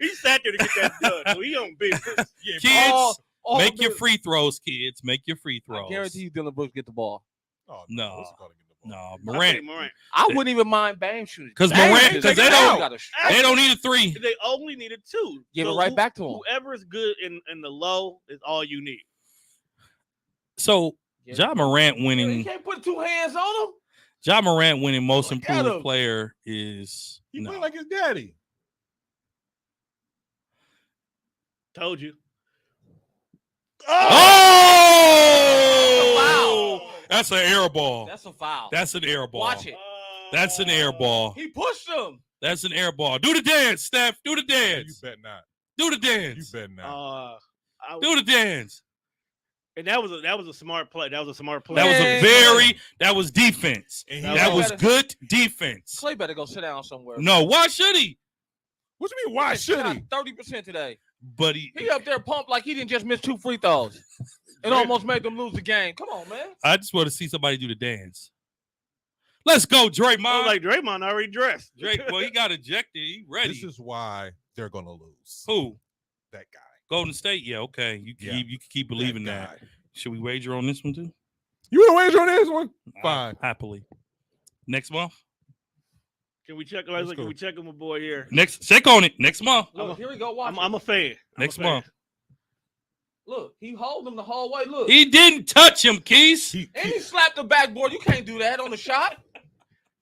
He sat there to get that done. So he on business. Kids. Make your free throws, kids. Make your free throws. I guarantee you Dylan Brooks get the ball. Oh, no. No, Morant. I wouldn't even mind Bam shooting. Because Morant, because they don't need a 3. They only needed 2. Give it right back to him. Whoever is good in the low is all you need. So, Ja Morant winning. You can't put 2 hands on him. Ja Morant winning most improved player is. He playing like his daddy. Told you. Oh! That's an air ball. That's a foul. That's an air ball. Watch it. That's an air ball. He pushed him. That's an air ball. Do the dance, Steph. Do the dance. You bet not. Do the dance. You bet not. Do the dance. And that was a smart play. That was a smart play. That was defense. That was good defense. Clay better go sit down somewhere. No, why should he? What you mean, why should he? 30% today. But he up there pumped like he didn't just miss 2 free throws. It almost made them lose the game. Come on, man. I just want to see somebody do the dance. Let's go, Draymond. Like Draymond already dressed. Drake, well, he got ejected. He ready. This is why they're gonna lose. Who? That guy. Golden State. Yeah, okay. You can keep believing that. Should we wager on this one too? You want to wager on this one? Fine. Happily. Next month. Can we check? Can we check on my boy here? Check on it next month. Look, here we go. Watch. I'm a fan. Next month. Look, he held him the whole way. Look, he didn't touch him, Keith. He slapped the backboard. You can't do that on the shot.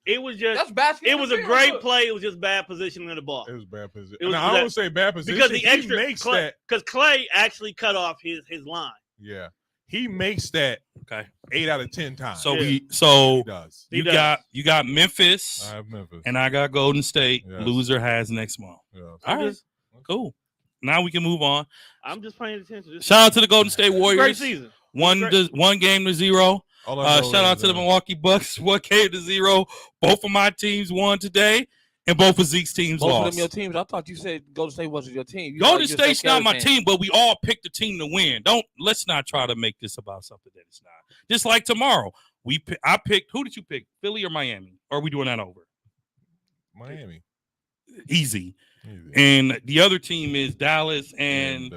It was just that's basketball. It was a great play. It was just bad positioning of the ball. It was bad position. I don't say bad position because the extra makes that because Clay actually cut off his line. Yeah, he makes that 8 out of 10 times. So he does. You got Memphis. I have Memphis, and I got Golden State. Yes. Loser has next month. Yes. All right, cool. Now we can move on. I'm just paying attention. Shout out to the Golden State Warriors. Great season. 1 game to 0. Shout out to the Milwaukee Bucks. 1 game to 0. Both of my teams won today, and both of Zeke's teams lost. Both of them your teams. I thought you said Golden State wasn't your team. Golden State's not my team, but we all picked the team to win. Let's not try to make this about something that it's not. Just like tomorrow, I picked. Who did you pick? Philly or Miami? Or are we doing that over? Miami. Easy. And the other team is Dallas and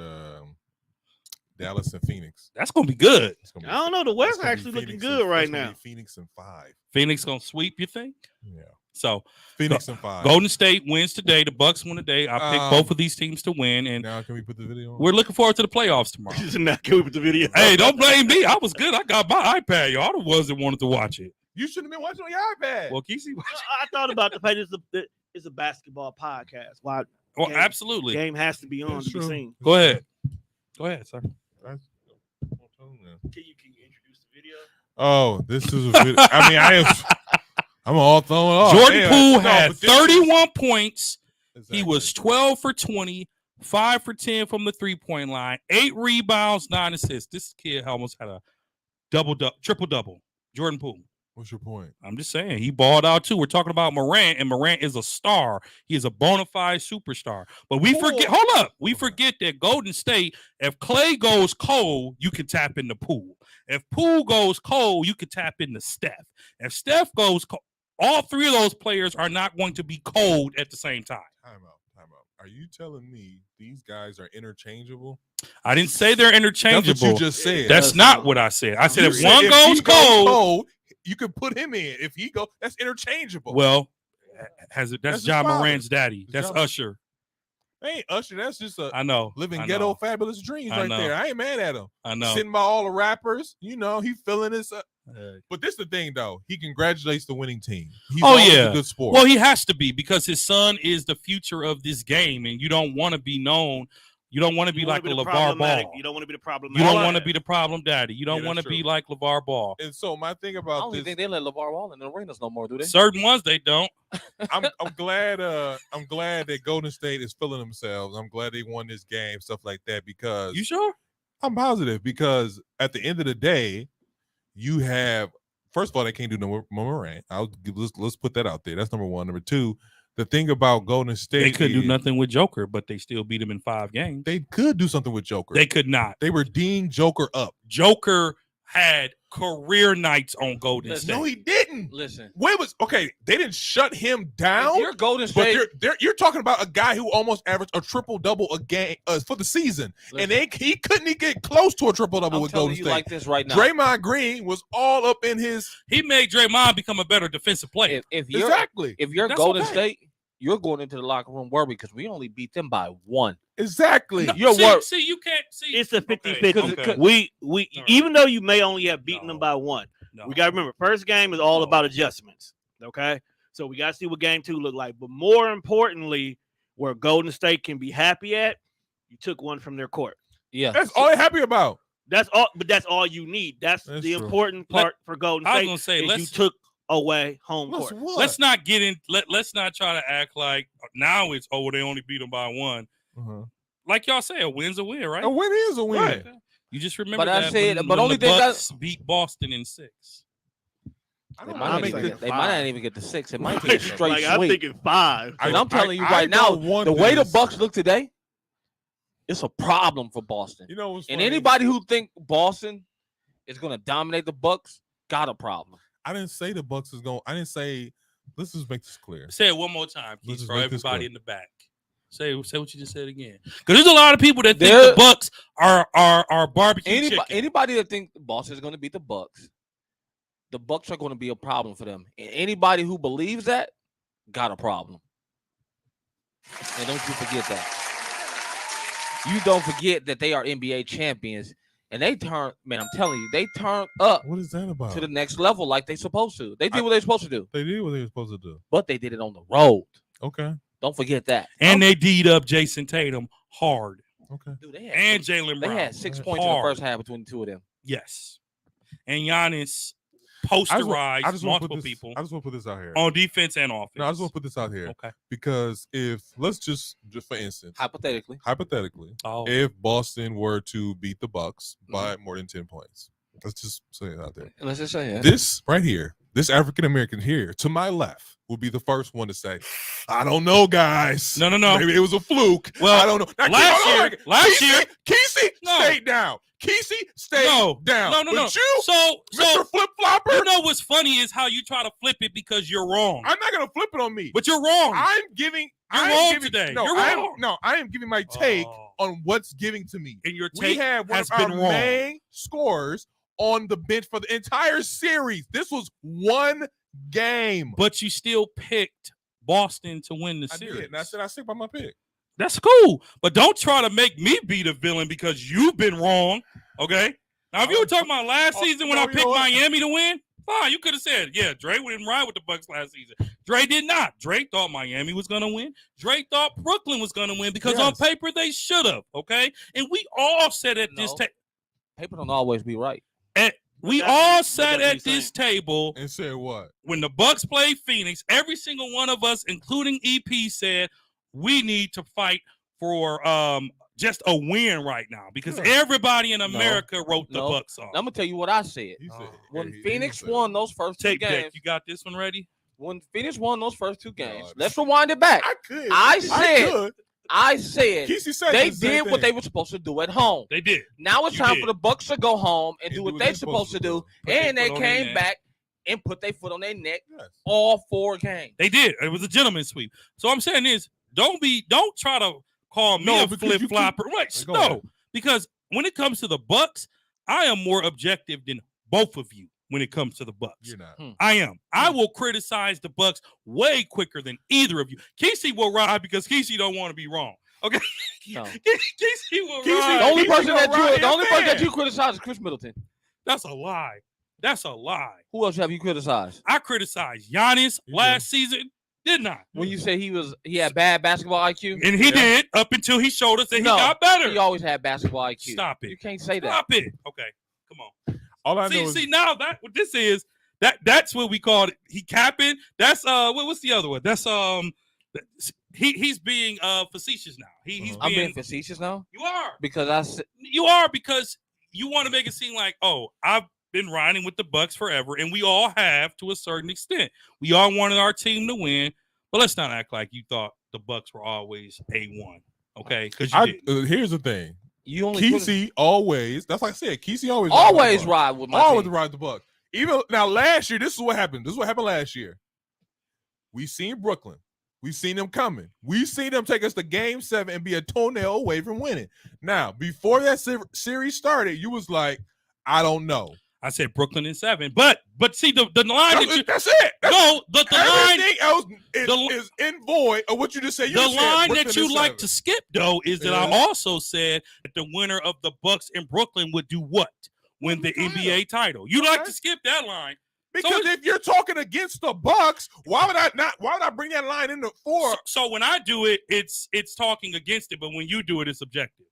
Dallas and Phoenix. That's gonna be good. I don't know. The West actually looking good right now. Phoenix and 5. Phoenix gonna sweep, you think? Yeah. So Phoenix and 5. Golden State wins today. The Bucks win today. I picked both of these teams to win. And now can we put the video on? We're looking forward to the playoffs tomorrow. Now can we put the video? Hey, don't blame me. I was good. I got my iPad. Y'all the ones that wanted to watch it. You shouldn't have been watching on your iPad. Well, Kesey, I thought about the fact it's a basketball podcast. Why? Well, absolutely. Game has to be on to be seen. Go ahead, sir. Can you introduce the video? Oh, this is a video. I mean, I'm all throwing off. Jordan Poole had 31 points. Exactly. He was 12 for 20, 5 for 10 from the 3-point line, 8 rebounds, 9 assists. This kid almost had a triple-double. Jordan Poole. What's your point? I'm just saying he balled out too. We're talking about Morant, and Morant is a star. He is a bona fide superstar. But we forget. Hold up, we forget that Golden State. If Clay goes cold, you can tap into Poole. If Poole goes cold, you can tap into Steph. If Steph goes cold, all 3 of those players are not going to be cold at the same time. Time out. Are you telling me these guys are interchangeable? I didn't say they're interchangeable. That's what you just said. That's not what I said. I said if one goes cold, you can put him in. If he goes, that's interchangeable. Well, that's Ja Morant's daddy. That's Usher. Hey, Usher, that's just I know living ghetto fabulous dreams right there. I ain't mad at him. I know. Sitting by all the rappers, he feeling this. But this is the thing, though. He congratulates the winning team. He's a good sport. Well, he has to be because his son is the future of this game, and you don't want to be known. You don't want to be like a LeVar Ball. You don't want to be the problem. You don't want to be the problem daddy. You don't want to be like LeVar Ball. And so my thing about I don't think they let LeVar Ball in the arenas no more, do they? Certain ones they don't. I'm glad. I'm glad that Golden State is feeling themselves. I'm glad they won this game, stuff like that. Because you sure? I'm positive because at the end of the day, you have. First of all, they can't do no Morant. Let's put that out there. That's number one. Number two. The thing about Golden State, they could do nothing with Joker, but they still beat him in 5 games. They could do something with Joker. They could not. They were Dean Joker up. Joker had career nights on Golden State. No, he didn't. didn't. Listen. Wait, they didn't shut him down. If you're Golden State, but you're talking about a guy who almost averaged a triple-double a game for the season. Listen. And he couldn't even get close to a triple-double with Golden State. Like this right now. Draymond Green was all up in his. He made Draymond become a better defensive player. If you're Golden State, you're going into the locker room worried because we only beat them by 1. Exactly. No, you're worried. See, you can't see. It's a 50-50. Okay. We even though you may only have beaten them by 1, No. we got to remember first game is all about adjustments. Okay, so we got to see what game 2 look like. But more importantly, where Golden State can be happy at, you took 1 from their court. Yeah, that's all they're happy about. That's all. But that's all you need. That's the true. important part for Golden State. I was gonna say, you took away home court. Let's not get in. Let's not try to act like now it's they only beat them by 1. Uh-huh. Like y'all say, a win's a win, right? A win is a win. Right. You just remember But I that. said, when but only the thing Bucks beat Boston in 6. They might not even get to 6. It might be a straight like, sweep. I'm thinking 5. I'm telling you right now, the way the Bucks look today, it's a problem for Boston. You know what's and funny? anybody who think Boston is going to dominate the Bucks got a problem. I didn't say the Bucks is going. I didn't say. Let's just make this clear. Say it one more time, Keith, Let's for make this everybody clear. in the back. Say what you just said again. Because there's a lot of people that think the Bucks are barbecue chicken. Anybody that think Boston is going to beat the Bucks are going to be a problem for them. And anybody who believes that got a problem. And don't you forget that. You don't forget that they are NBA champions. And they turn, man, I'm telling you, they turned up. What is that about? To the next level like they supposed to. They did what they supposed to do. They did what they were supposed to do. But they did it on the road. Okay. Don't forget that. And they D'd up Jason Tatum hard. Okay. Dude, and Jaylen Brown. They had 6 points in the first half between the two of them. Yes. And Giannis posterized multiple people. I just want to put this out here. On defense and offense. No, I just want to put this out here. Okay. Because let's just for instance, hypothetically, if Boston were to beat the Bucks by more than 10 points, let's just say it out there. Let's just say it. This right here, this African American here to my left will be the first one to say, I don't know, guys. No. Maybe it was a fluke. Well, I don't know. Now, last year, Kesey stayed down. Kesey stayed down. No. But you, so Mr. Flip Flopper. You know what's funny is how you try to flip it because you're wrong. I'm not gonna flip it on me. But you're wrong. You're wrong today. No, you're wrong. I am giving my take on what's giving to me. And your take has been wrong. Main scorers on the bench for the entire series. This was one game. But you still picked Boston to win the series. I did, and I said I stick by my pick. That's cool. But don't try to make me be the villain because you've been wrong. Okay? Now, if you were talking about last season when I picked Miami to win, fine. You could have said, yeah, Dre didn't ride with the Bucks last season. Dre did not. Dre thought Miami was going to win. Dre thought Brooklyn was going to win because on paper they should have. Okay? And we all said at this table. Paper don't always be right. We all sat at this table and said what? When the Bucks played Phoenix, every single one of us, including EP, said we need to fight for just a win right now because everybody in America wrote the Bucks off. I'm gonna tell you what I said. When Phoenix won those first two games, you got this one ready? When Phoenix won those first two games, let's rewind it back. I said they did what they were supposed to do at home. They did. Now it's time for the Bucks to go home and do what they're supposed to do. And they came back and put their foot on their neck all 4 games. They did. It was a gentleman's sweep. So I'm saying is, don't try to call me a flip flopper. Right? No, because when it comes to the Bucks, I am more objective than both of you. When it comes to the Bucks, you're not. I am. I will criticize the Bucks way quicker than either of you. Kesey will ride because Kesey don't want to be wrong. Okay, no. Kesey will ride. The only person that you criticize is Chris Middleton. That's a lie. That's a lie. Who else have you criticized? I criticized Giannis last season. Did not. When you say he had bad basketball IQ, and he did up until he showed us that he got better. He always had basketball IQ. Stop it. You can't say that. Stop it. Okay, come on. All I know is now that what this is that's what we called it. He capping. That's what's the other one? That's he's being facetious now. He's I'm being facetious now. You are because you want to make it seem like I've been riding with the Bucks forever, and we all have to a certain extent. We all wanted our team to win, but let's not act like you thought the Bucks were always A1. Okay, because here's the thing. You only Kesey always. That's like I said. Kesey always ride with my always team. ride the Bucks. Even now, last year, this is what happened. This is what happened last year. We seen Brooklyn. We seen them coming. We seen them take us to Game 7 and be a toenail away from winning. Now, before that series started, you was like, I don't know. I said Brooklyn in 7, but see the line that's it. No, the line else is in void of what you just said. The line that you like to skip though is that I also said that the winner of the Bucks in Brooklyn would do what? Win the NBA title. You like to skip that line. Because if you're talking against the Bucks, why would I bring that line into 4? So when I do it, it's talking against it, but when you do it, it's objective.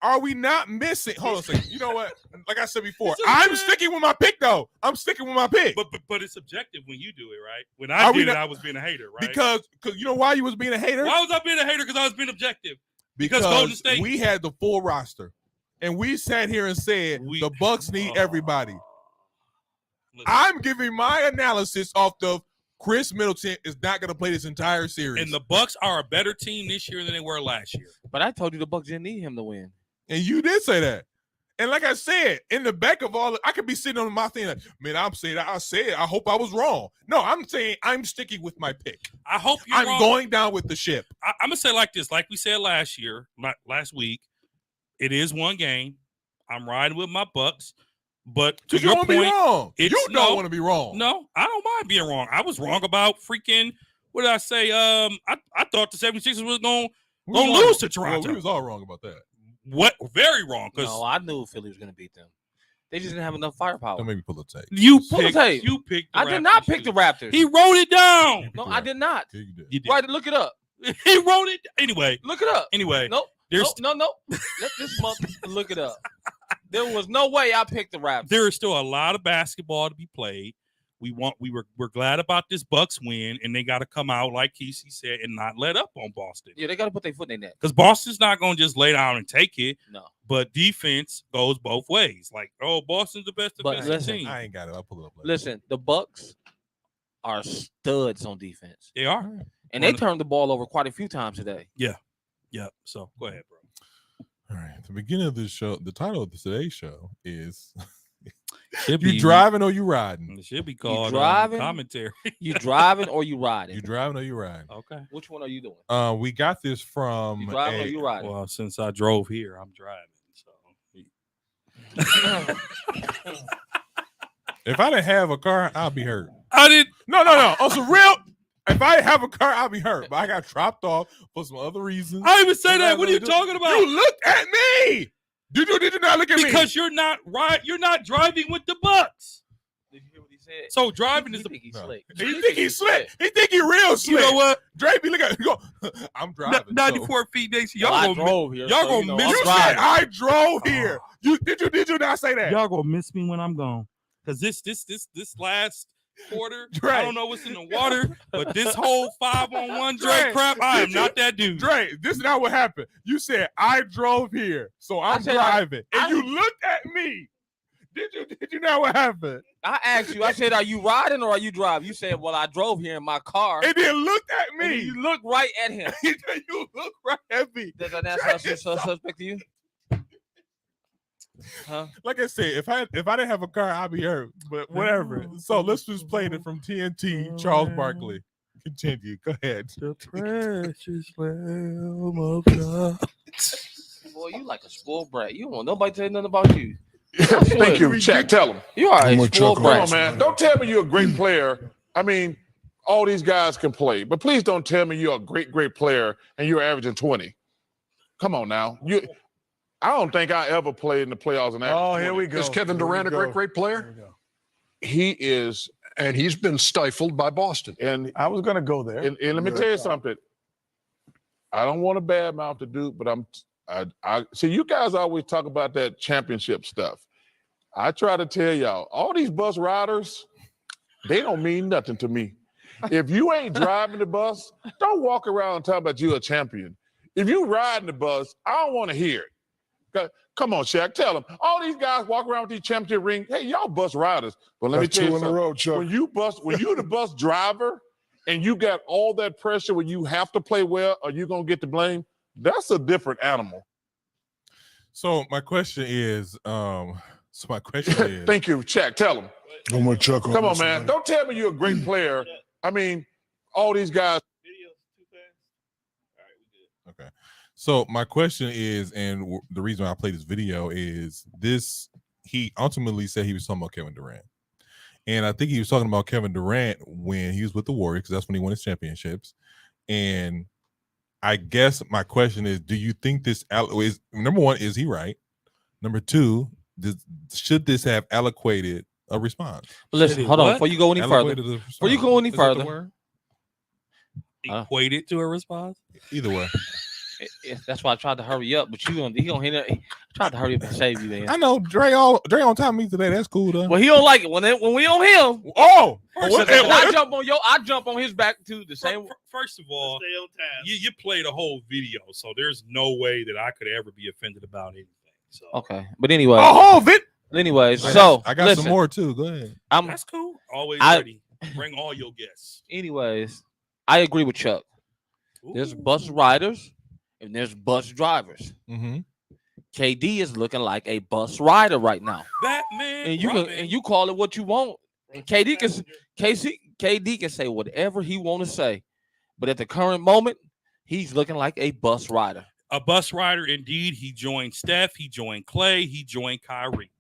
Are we not missing? Hold on a second. You know what? Like I said before, I'm sticking with my pick though. I'm sticking with my pick. But it's subjective when you do it, right? When I did it, I was being a hater, right? Because you know why you was being a hater? Why was I being a hater? Because I was being objective. Because Golden State, we had the full roster, and we sat here and said the Bucks need everybody. I'm giving my analysis off the Chris Middleton is not going to play this entire series. And the Bucks are a better team this year than they were last year. But I told you the Bucks didn't need him to win. And you did say that. And like I said, in the back of all, I could be sitting on my thing like, man, I hope I was wrong. No, I'm saying I'm sticking with my pick. I hope you're wrong. I'm going down with the ship. I'm going to say like this, like we said last week, it is one game. I'm riding with my Bucks. But to your point, be wrong. You don't want to be wrong. No, I don't mind being wrong. I was wrong about freaking, what did I say? I thought the 76ers was going to lose to Toronto. Well, we was all wrong about that. What? Very wrong. No, I knew Philly was going to beat them. They just didn't have enough firepower. Don't make me pull the tape. You picked the I did not pick the Raptors. He wrote it down. No, I did not. Yeah, you did. You did. Right, look it up. He wrote it. Anyway. Look it up. Anyway. Nope. No. Let this month look it up. There was no way I picked the Raptors. There is still a lot of basketball to be played. We're glad about this Bucks win, and they got to come out like Kesey said and not let up on Boston. Yeah, they got to put their foot in their neck because Boston's not going to just lay down and take it. No, but defense goes both ways. Like, Boston's the best defensive team. I ain't got it. I'll pull it up later. Listen, the Bucks are studs on defense. They are, and they turned the ball over quite a few times today. Yeah. So go ahead, bro. All right. At the beginning of this show, the title of today's show is You driving or you riding? It should be called commentary. You driving or you riding? You driving or you riding? Okay. Which one are you doing? We got this from you driving or you riding? Well, since I drove here, I'm driving. So if I didn't have a car, I'll be hurt. I didn't. No. On some real. If I have a car, I'll be hurt. But I got dropped off for some other reasons. I even say that. What are you talking about? You looked at me. Did you not look at me? Because you're not right. You're not driving with the Bucks. Did you hear what he said? So driving is the. He slick. He think he's slick. He think he real slick. You know what? Drake, look at go. I'm driving. 94 feet next. Y'all drove here. Y'all gonna miss. You said I drove here. Did you not say that? Y'all gonna miss me when I'm gone. Because this last quarter, Drake. I don't know what's in the water, but this whole 5-on-1 Drake crap, I am not that dude. Drake, this is not what happened. You said I drove here, so I'm driving, and you looked at me. Did you know what happened? I asked you. I said, "Are you riding or are you driving?" You said, "Well, I drove here in my car." And then looked at me. And you looked right at him. You look right at me. Does that sound suspect to you? Huh? Like I said, if I didn't have a car, I'd be hurt. But whatever. So let's just play it from TNT. Charles Barkley. Continue. Go ahead. The precious Lamb of God. Boy, you like a spoiled brat. You don't want nobody to say nothing about you. Thank you, Shaq. Tell him. You are a spoiled brat. Come on, man. Don't tell me you're a great player. I mean, all these guys can play, but please don't tell me you're a great player and you're averaging 20. Come on now. I don't think I ever played in the playoffs. Here we go. Is Kevin Durant a great player? He is, and he's been stifled by Boston. And I was going to go there. And let me tell you something. I don't want to badmouth the dude, but I see you guys always talk about that championship stuff. I try to tell y'all, all these bus riders, they don't mean nothing to me. If you ain't driving the bus, don't walk around talking about you a champion. If you riding the bus, I don't want to hear it. Come on, Shaq, tell them. All these guys walk around with these championship rings. Hey, y'all bus riders. But let me tell you something. 2 in a row, Chuck. When you the bus driver and you got all that pressure when you have to play well or you're going to get the blame, that's a different animal. So my question is, So my question is, thank you, Chuck. Tell him. I'm gonna Chuck on Come on, this man. one. Don't tell me you're a great player. I mean, all these guys. okay. So my question is, and the reason I played this video is this: he ultimately said he was talking about Kevin Durant, and I think he was talking about Kevin Durant when he was with the Warriors, because that's when he won his championships. And I guess my question is, do you think this is, number one, is he right? Number two, should this have allocated a response? Listen, hold on. Before you go any further, Equated to a response? Either way. That's why I tried to hurry up, but he gonna hit it. I tried to hurry up and save you, man. I know Dre on top of me today. That's cool though. Well, he don't like it when we on him. Oh, I jump on his back too. The same. First of all, you played a whole video, so there's no way that I could ever be offended about anything. So okay, but anyway, Anyways, so I got some more too. Go ahead. That's cool. Always ready. Bring all your guests. Anyways, I agree with Chuck. There's bus riders and there's bus drivers. Mm-hmm. KD is looking like a bus rider right now. Batman, and you call it what you want. And KD can say whatever he want to say, but at the current moment, he's looking like a bus rider. A bus rider, indeed. He joined Steph. He joined Clay. He joined Kyrie.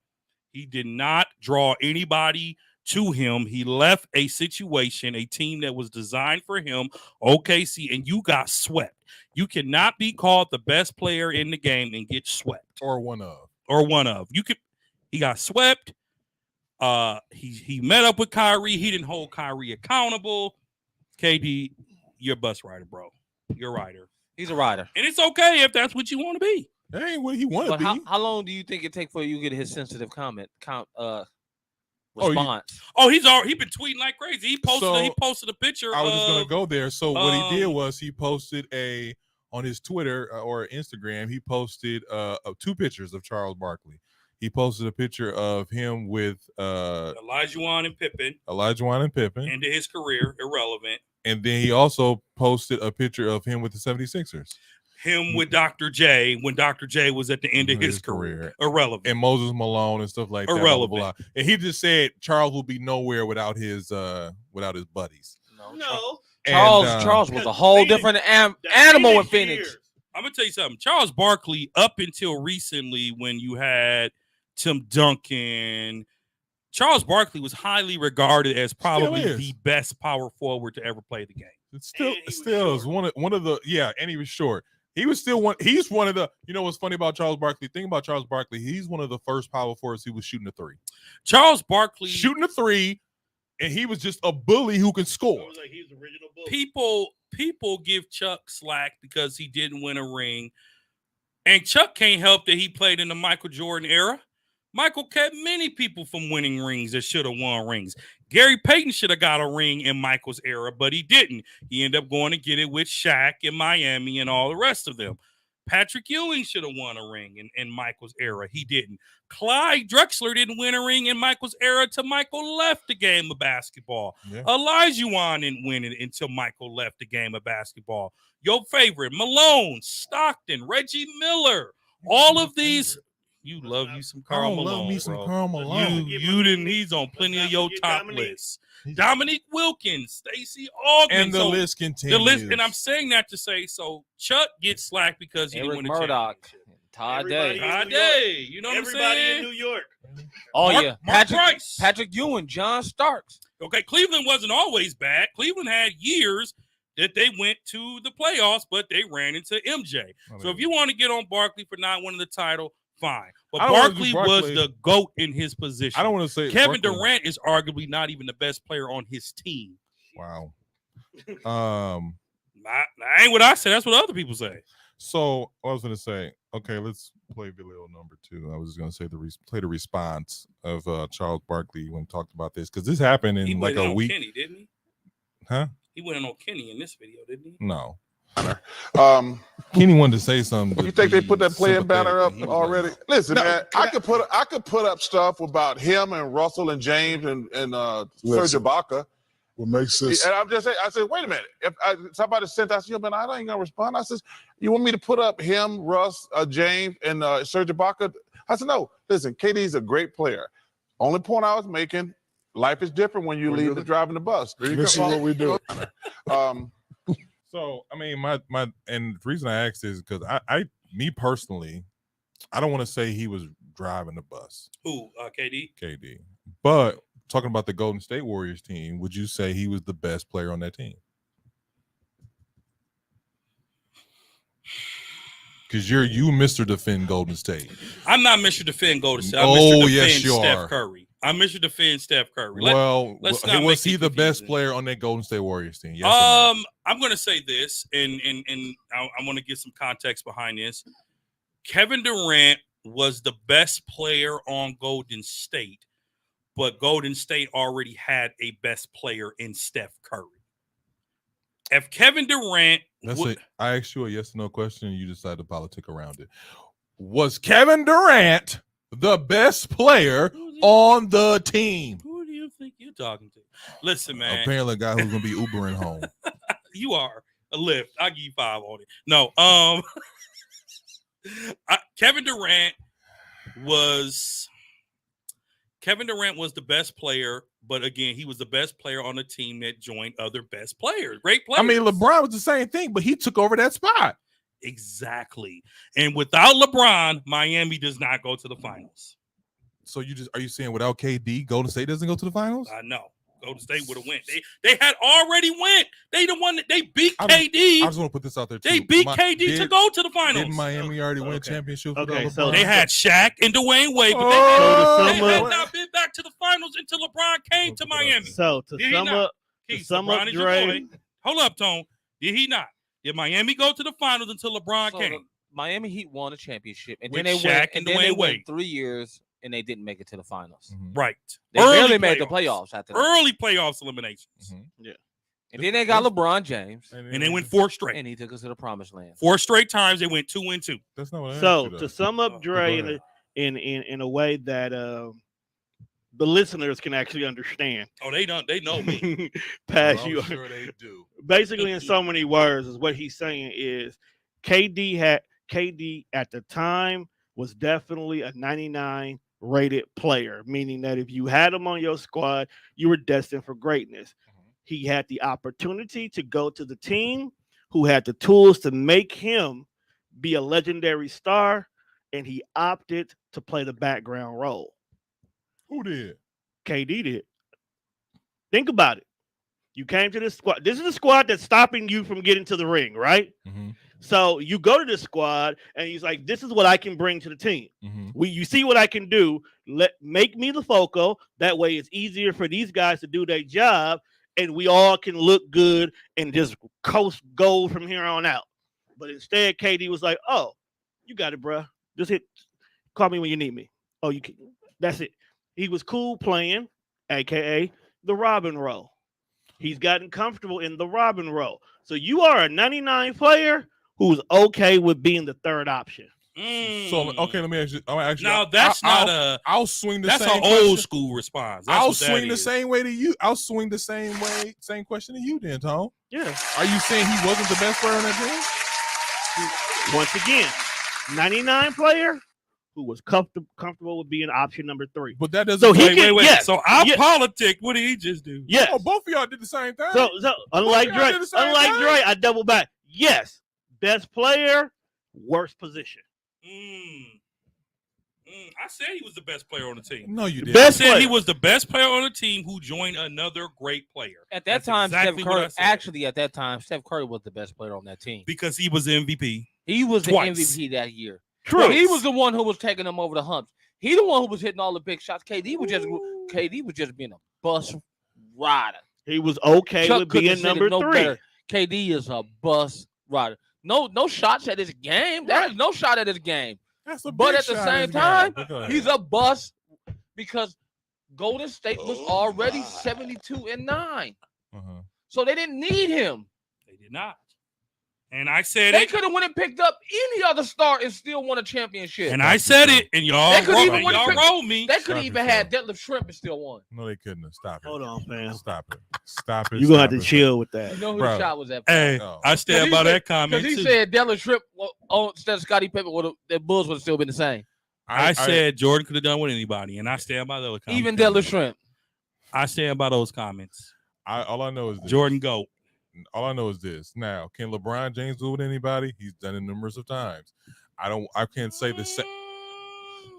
He did not draw anybody to him. He left a situation, a team that was designed for him, OKC, and you got swept. You cannot be called the best player in the game and get swept. Or one of. He got swept. He met up with Kyrie. He didn't hold Kyrie accountable. KD, you're a bus rider, bro. You're a rider. He's a rider. And it's okay if that's what you want to be. That ain't what he want to be. How long do you think it take for you to get his sensitive response? He's been tweeting like crazy. He posted a picture. I was just gonna go there. So what he did was he posted on his Twitter or Instagram, he posted two pictures of Charles Barkley. He posted a picture of him with Olajuwon and Pippen. End of his career, irrelevant. And then he also posted a picture of him with the 76ers. Him with Dr. J when Dr. J was at the end of his career. Irrelevant. And Moses Malone and stuff like that. Irrelevant. Blah, blah, blah. And he just said Charles will be nowhere without his buddies. No. Charles was a whole different animal in Phoenix. I'm gonna tell you something. Charles Barkley, up until recently, when you had Tim Duncan, Charles Barkley was highly regarded as probably the best power forward to ever play the game. It still is one of the and he was short. He was still one. He's one of the. You know what's funny about Charles Barkley? Think about Charles Barkley. He's one of the first power forwards who was shooting a three. Charles Barkley shooting a three, and he was just a bully who could score. Like he was the original bully. People give Chuck slack because he didn't win a ring, and Chuck can't help that he played in the Michael Jordan era. Michael kept many people from winning rings that should have won rings. Gary Payton should have got a ring in Michael's era, but he didn't. He ended up going to get it with Shaq in Miami and all the rest of them. Patrick Ewing should have won a ring in Michael's era. He didn't. Clyde Drexler didn't win a ring in Michael's era until Michael left the game of basketball. Yeah. Olajuwon didn't win it until Michael left the game of basketball. Your favorite, Malone, Stockton, Reggie Miller, all of these. You love you some Karl Malone. Love me some Karl Malone. You didn't. He's on plenty of your top lists. Dominique Wilkins, Stacey Augmon, and the list continues. And I'm saying that to say, so Chuck gets slack because he didn't win a Murdoch, Todd Day. You know what I'm saying? Everybody in New York. Patrick Ewing, John Starks. Okay, Cleveland wasn't always bad. Cleveland had years that they went to the playoffs, but they ran into MJ. So if you want to get on Barkley for not winning the title, fine. But Barkley was the GOAT in his position. I don't want to say Kevin Durant is arguably not even the best player on his team. Wow. That ain't what I say. That's what other people say. So I was going to say, okay, let's play video number 2. I was just going to say play the response of Charles Barkley when talked about this, because this happened in like a week. Kenny, didn't he? Huh? He went on Kenny in this video, didn't he? No. Kenny wanted to say something. You think they put that playing banner up already? Listen, man, I could put up stuff about him and Russell and James and Serge Ibaka. What makes this? And I'm just saying, I said, wait a minute. If somebody sent us, man, I ain't gonna respond. I says, you want me to put up him, Russ, James, and Serge Ibaka? I said, no, listen, KD's a great player. Only point I was making, life is different when you leave the driving the bus. This is what we do. So I mean, my and the reason I asked is because me personally, I don't want to say he was driving the bus. Who? KD? KD. But talking about the Golden State Warriors team, would you say he was the best player on that team? Because you Mr. Defend Golden State. I'm not Mr. Defend Golden State. I'm Oh, Mr. Defend yes, you Steph are. Curry. I'm Mr. Defend Steph Curry. Was he the best player on that Golden State Warriors team? Yes or no? I'm going to say this, and I want to give some context behind this. Kevin Durant was the best player on Golden State, but Golden State already had a best player in Steph Curry. If Kevin Durant, I asked you a yes or no question, and you decided to politic around it. Was Kevin Durant the best player on the team? Who do you think you're talking to? Listen, man. Apparently, a guy who's gonna be Ubering home. You are a Lyft. I'll give you 5 on it. No, Kevin Durant was the best player, but again, he was the best player on the team that joined other best players. Great players. I mean, LeBron was the same thing, but he took over that spot. Exactly. And without LeBron, Miami does not go to the finals. So are you saying without KD, Golden State doesn't go to the finals? I know. Golden State would have went. They had already went. They the one that they beat KD. I just want to put this out there too. They beat KD to go to the finals. Didn't Miami already win championships? Okay, so they had Shaq and Dwayne Wade, but they had not been back to the finals until LeBron came to Miami. So to sum up, Dre. Hold up, Tone. Did he not? Did Miami go to the finals until LeBron came? Miami Heat won a championship, and With then they Shaq went. and And then they Dwayne went Wade. 3 years, and they didn't make it to the finals. Mm-hmm. Right. They barely made the playoffs after that. Early playoffs eliminations. Mm-hmm. Yeah. And then they got LeBron James, And they went 4 straight. and he took us to the promised land. 4 straight times they went 2-2. That's not what I asked So you, though. to sum up, Dre, in a way that the listeners can actually understand. Oh, they know me. Pass I'm you. sure they do. Basically, in so many words, is what he's saying is KD at the time was definitely a 99 rated player, meaning that if you had him on your squad, you were destined for greatness. He had the opportunity to go to the team who had the tools to make him be a legendary star, and he opted to play the background role. Who did? KD did. Think about it. You came to this squad. This is the squad that's stopping you from getting to the ring, right? Mm-hmm. So you go to this squad, and he's like, "This is what I can bring to the team. Mm-hmm. You see what I can do. Make me the focal. That way, it's easier for these guys to do their job, and we all can look good and just coast gold from here on out." But instead, KD was like, "Oh, you got it, bro. Just call me when you need me. Oh, you can. That's it." He was cool playing, aka the Robin role. He's gotten comfortable in the Robin role. So you are a 99 player who's okay with being the third option. So okay, let me ask you. Now that's I'll swing the that's same. That's an old school response. I'll swing the same way to you. I'll swing the same question to you, then, Tom. Yeah. Are you saying he wasn't the best player on that team? Once again, 99 player who was comfortable with being option number 3. But that doesn't. So wait. Yes. So our politic, what did he just do? Yes. Oh, both of y'all did the same thing. So unlike Dre, I double back. Yes, best player, worst position. I said he was the best player on the team. No, you didn't. I said he was the best player on the team who joined another great player. At that time, exactly Steph Curry was the best player on that team because he was the MVP. He was the MVP that year. True. So he was the one who was taking them over the humps. He the one who was hitting all the big shots. KD was just being a bus rider. He was okay with being number 3. Better. KD is a bus rider. No shots at his game. There's no shot at his game. But at the same time, he's a bust because Golden State was already 72-9. So they didn't need him. They did not. And I said they could have went and picked up any other star and still won a championship. And I said it, and y'all rolled me. They could have even had Detlef Shrimp and still won. No, they couldn't have. Stop it. Hold on, fam. Stop it. You're going to have to chill with that. You know who the shot was at? Hey, I stand by that comment, because he said Detlef Shrimp on instead of Scottie Pippen, the Bulls would have still been the same. I said Jordan could have done with anybody, and I stand by those comments. Even Della Shrimp. I stand by those comments. All I know is this. Jordan GOAT. All I know is this. Now, can LeBron James do it with anybody? He's done it numerous of times. I can't say the same.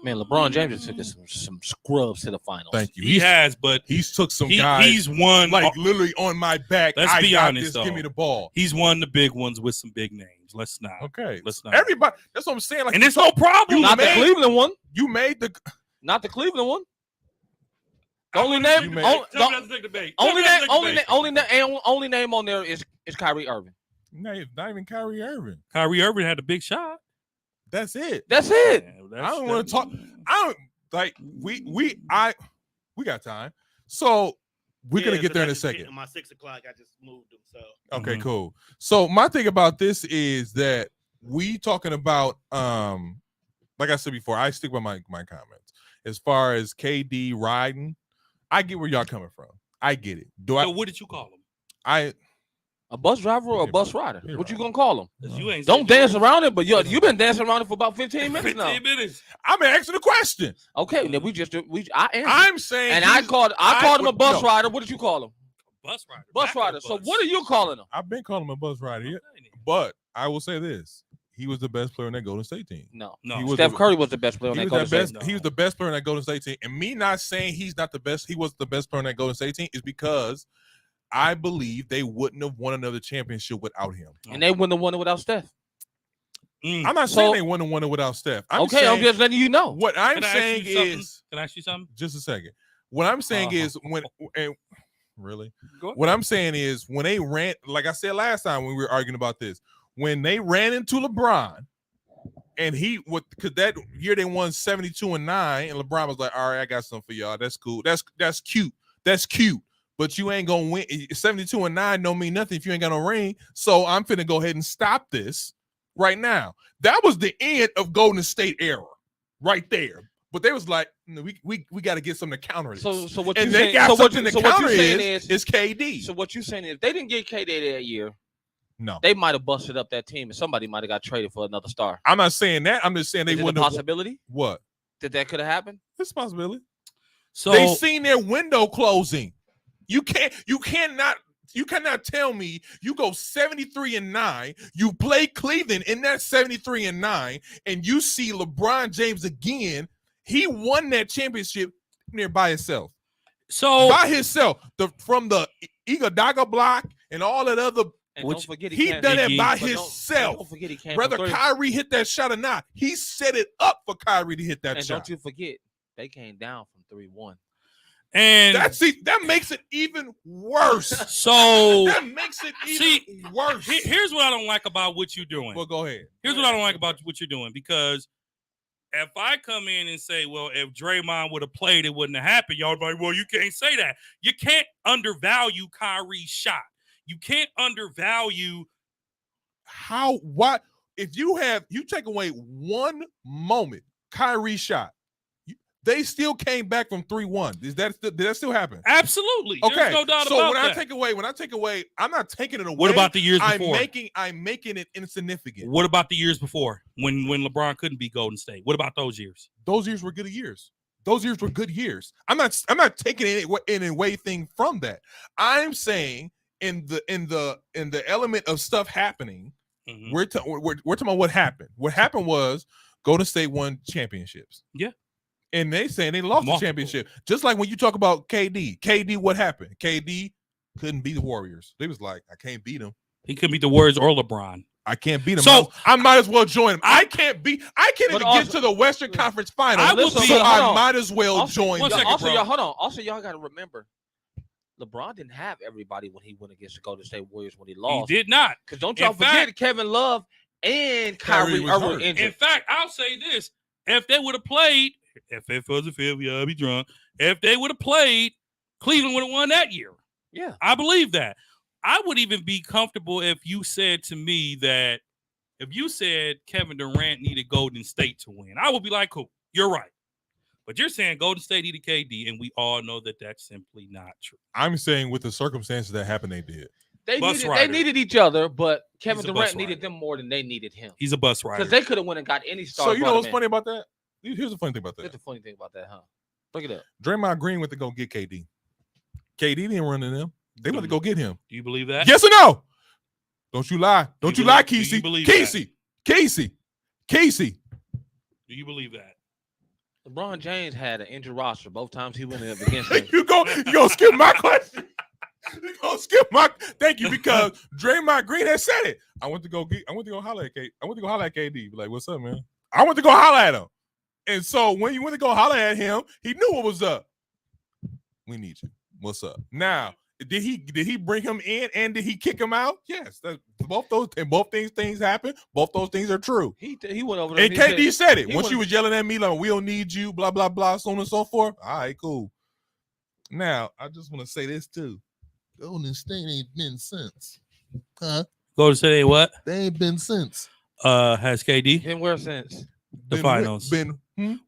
Man, LeBron James just took us some scrubs to the finals. Thank you. He has, but he's took some guys. He's won like literally on my back. Let's be honest, though. Give me the ball. He's won the big ones with some big names. Let's not. Okay. Let's not. Everybody. That's what I'm saying. Like, and it's no problem. Not the Cleveland one. You made the. Not the Cleveland one. The only name. Only name on there is Kyrie Irving. No, it's not even Kyrie Irving. Kyrie Irving had a big shot. That's it. That's it. I don't want to talk. I don't like we got time. So we're gonna get there in a second. My 6 o'clock, I just moved them. So okay, cool. So my thing about this is that we talking about like I said before, I stick by my comments. As far as KD riding, I get where y'all coming from. I get it. What did you call him? A bus driver or a bus rider? What you gonna call him? You ain't don't dance around it, but you've been dancing around it for about 15 minutes now. 15 minutes. I'm asking the question. Okay, then I answered. I'm saying, and I called him a bus rider. What did you call him? Bus rider. Bus rider. So what are you calling him? I've been calling him a bus rider, but I will say this: he was the best player in that Golden State team. No. Steph Curry was the best player in that Golden State team. He was the best player in that Golden State team, and me not saying he's not the best. He was the best player in that Golden State team is because I believe they wouldn't have won another championship without him. And they wouldn't have won it without Steph. I'm not saying they wouldn't have won it without Steph. I'm just letting you know. What I'm saying is, can I ask you something? Just a second. What I'm saying is what I'm saying is when they ran, like I said last time when we were arguing about this, when they ran into LeBron, and because that year they won 72-9, and LeBron was like, "All right, I got something for y'all. That's cool. That's cute. That's cute." But you ain't gonna win. 72-9 don't mean nothing if you ain't got no ring. So I'm finna go ahead and stop this right now. That was the end of Golden State era, right there. But they was like, no, we got to get something to counter this. So what and you they saying, got so something what to you, counter so what you saying is KD. So what you saying is if they didn't get KD that year, no, they might have busted up that team, and somebody might have got traded for another star. I'm not saying that. I'm just saying they wouldn't. A possibility? What? That could have happened? It's a possibility. So they seen their window closing. You cannot tell me you go 73-9, you play Cleveland in that 73-9, and you see LeBron James again. He won that championship near by himself. So by himself, from the Iguodala block and all that other. And don't forget he done it by himself. Don't forget he came. Whether Kyrie hit that shot or not, he set it up for Kyrie to hit that and shot. Don't you forget, they came down from 3-1. And that makes it even worse. So that makes it even worse. Here's what I don't like about what you're doing. Well, go ahead. Here's what I don't like about what you're doing, because if I come in and say, well, if Draymond would have played, it wouldn't have happened, y'all be like, well, you can't say that. You can't undervalue Kyrie's shot. You can't undervalue what if you take away one moment, Kyrie shot. They still came back from 3-1. Did that still happen? Absolutely. Okay. There's no doubt so about when that. I take away, I'm not taking it away. What about the years before? I'm making it insignificant. What about the years before when LeBron couldn't beat Golden State? What about those years? Those years were good years. Those years were good years. I'm not taking any away thing from that. I'm saying in the element of stuff happening, we're talking about what happened. What happened was Golden State won championships. Yeah. And they saying they lost the championship. Just like when you talk about KD, what happened? KD couldn't beat the Warriors. They was like, I can't beat him. He couldn't beat the Warriors or LeBron. I can't beat him. So I might as well join him. I can't even get to the Western Conference Finals. I might as well join. Also, y'all got to remember, LeBron didn't have everybody when he went against the Golden State Warriors when he lost. He did not. Because don't y'all forget, Kevin Love and Kyrie Irving injured. In fact, I'll say this. If they would have played, if it was a fifth, I'll be drunk. If they would have played, Cleveland would have won that year. Yeah. I believe that. I would even be comfortable if you said to me that if you said Kevin Durant needed Golden State to win, I would be like, cool, you're right. But you're saying Golden State needed KD, and we all know that that's simply not true. I'm saying with the circumstances that happened, they did. They needed each other, but Kevin Durant needed them more than they needed him. He's a bus rider. Because they could have went and got any star. So you know what's funny about that? Here's the funny thing about Here's that. the funny thing about that, huh? Look it up. Draymond Green went to go get KD. KD didn't run to them. They went to go get him. Do you believe that? Yes or no? Don't you lie. Don't you lie, Do you Casey. believe Casey. Do you believe that? LeBron James had an injured roster both times he went up against him. you go skip my question. You gonna skip my thank you because Draymond Green has said it. I went to go holler at KD. Be like, what's up, man? I went to go holler at him. And so when you went to go holler at him, he knew what was up. We need you. What's up? Now, did he bring him in and did he kick him out? Yes. Both things happen. Both those things are true. He went over there. And KD said it. Once you was yelling at me like, we don't need you, blah, blah, blah, so on and so forth. All right, cool. Now, I just want to say this too. Golden State ain't been since. Huh? Golden State what? They ain't been since. Has KD? Been where since? The finals.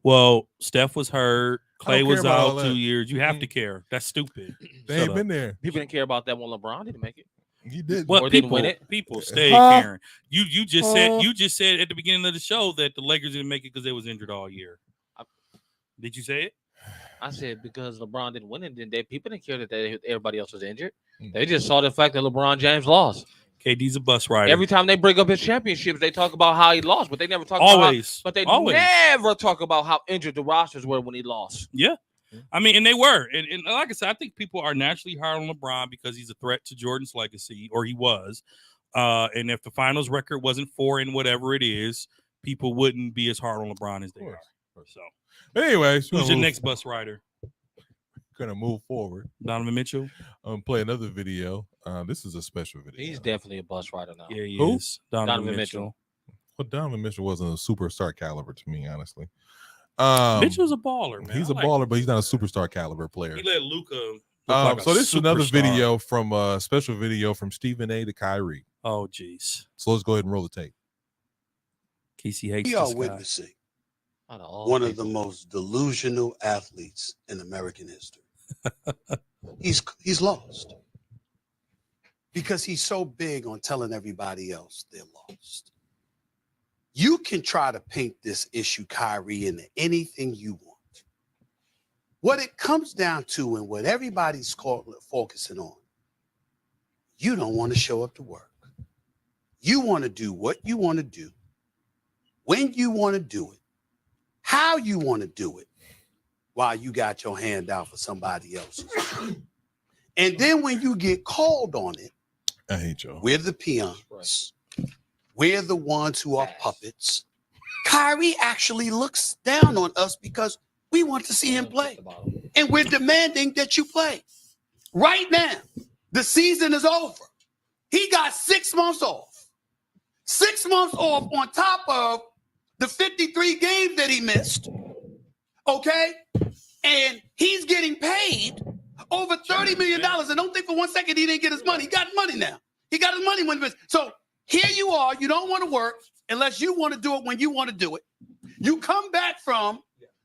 Well, Steph was hurt. Clay was out 2 years. You have to care. That's stupid. They ain't been there. People didn't care about that when LeBron didn't make it. He did. Or didn't win it. People stay caring. You just said at the beginning of the show that the Lakers didn't make it because they was injured all year. Did you say it? I said because LeBron didn't win it, then people didn't care that everybody else was injured. They just saw the fact that LeBron James lost. KD's a bus rider. Every time they bring up his championships, they talk about how he lost, but they never talk about never talk about how injured the rosters were when he lost. Yeah. I mean, and they were. And like I said, I think people are naturally hard on LeBron because he's a threat to Jordan's legacy, or he was. And if the finals record wasn't 4 and whatever it is, people wouldn't be as hard on LeBron as they are. So, anyways, who's your next bus rider? Gonna move forward. Donovan Mitchell. Play another video. This is a special video. He's definitely a bus rider now. Yeah, he Who? is. Donovan Mitchell. Well, Donovan Mitchell wasn't a superstar caliber to me, honestly. Mitchell's a baller, man. He's a baller, but he's not a superstar caliber player. He let Luka. So this is another video from a special video from Stephen A. to Kyrie. Oh, jeez. So let's go ahead and roll the tape. Casey hates we this are guy. witnessing one of the most delusional athletes in American history. He's lost because he's so big on telling everybody else they're lost. You can try to paint this issue, Kyrie, into anything you want. What it comes down to and what everybody's focusing on, you don't want to show up to work. You want to do what you want to do, when you want to do it, how you want to do it, while you got your hand out for somebody else's. And then when you get called on it, I hate y'all. We're the peons. We're the ones who are puppets. Kyrie actually looks down on us because we want to see him play. And we're demanding that you play. Right now, the season is over. He got 6 months off. 6 months off on top of the 53 games that he missed. Okay? And he's getting paid over $30 million. And don't think for 1 second he didn't get his money. He got money now. He got his money when he missed. So here you are. You don't want to work unless you want to do it when you want to do it. You come back from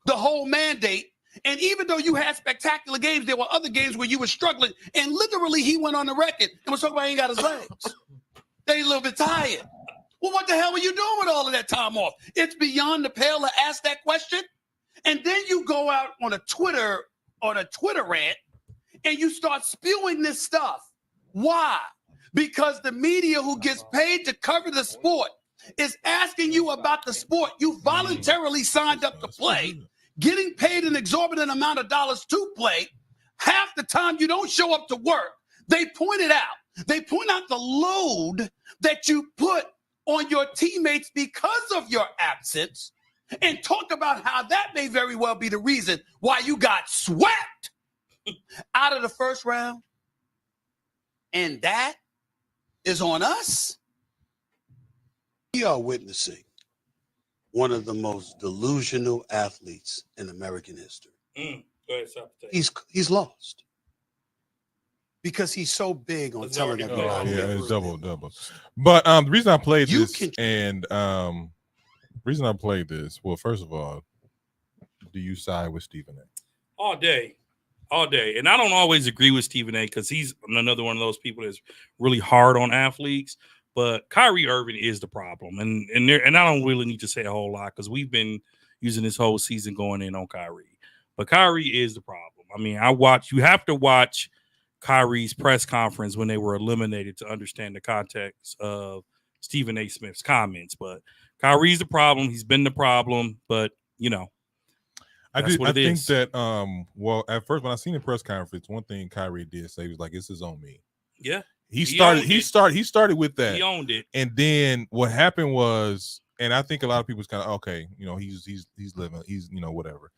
the whole mandate. And even though you had spectacular games, there were other games where you were struggling. And literally he went on the record and was talking about he ain't got his legs. That he's a little bit tired. Well, what the hell were you doing with all of that time off? It's beyond the pale to ask that question. And then you go out on a Twitter rant and you start spewing this stuff. Why? Because the media who gets paid to cover the sport is asking you about the sport you voluntarily signed up to play, getting paid an exorbitant amount of dollars to play. Half the time you don't show up to work. They point it out. They point out the load that you put on your teammates because of your absence and talk about how that may very well be the reason why you got swept out of the first round. And that is on us. We are witnessing one of the most delusional athletes in American history. Go ahead, stop. He's lost because he's so big on telling everybody. Yeah, it's double. But the reason I played this, well, first of all, do you side with Stephen A? All day. And I don't always agree with Stephen A because he's another one of those people that's really hard on athletes. But Kyrie Irving is the problem, and I don't really need to say a whole lot because we've been, using this whole season going in on Kyrie. But Kyrie is the problem. I mean, you have to watch Kyrie's press conference when they were eliminated to understand the context of Stephen A. Smith's comments. But Kyrie's the problem. He's been the problem. But, I think that well, at first when I seen the press conference, one thing Kyrie did say was like, "This is on me." Yeah, he started with that. He owned it, and then what happened was, and I think a lot of people's kind of okay, he's living, he's whatever.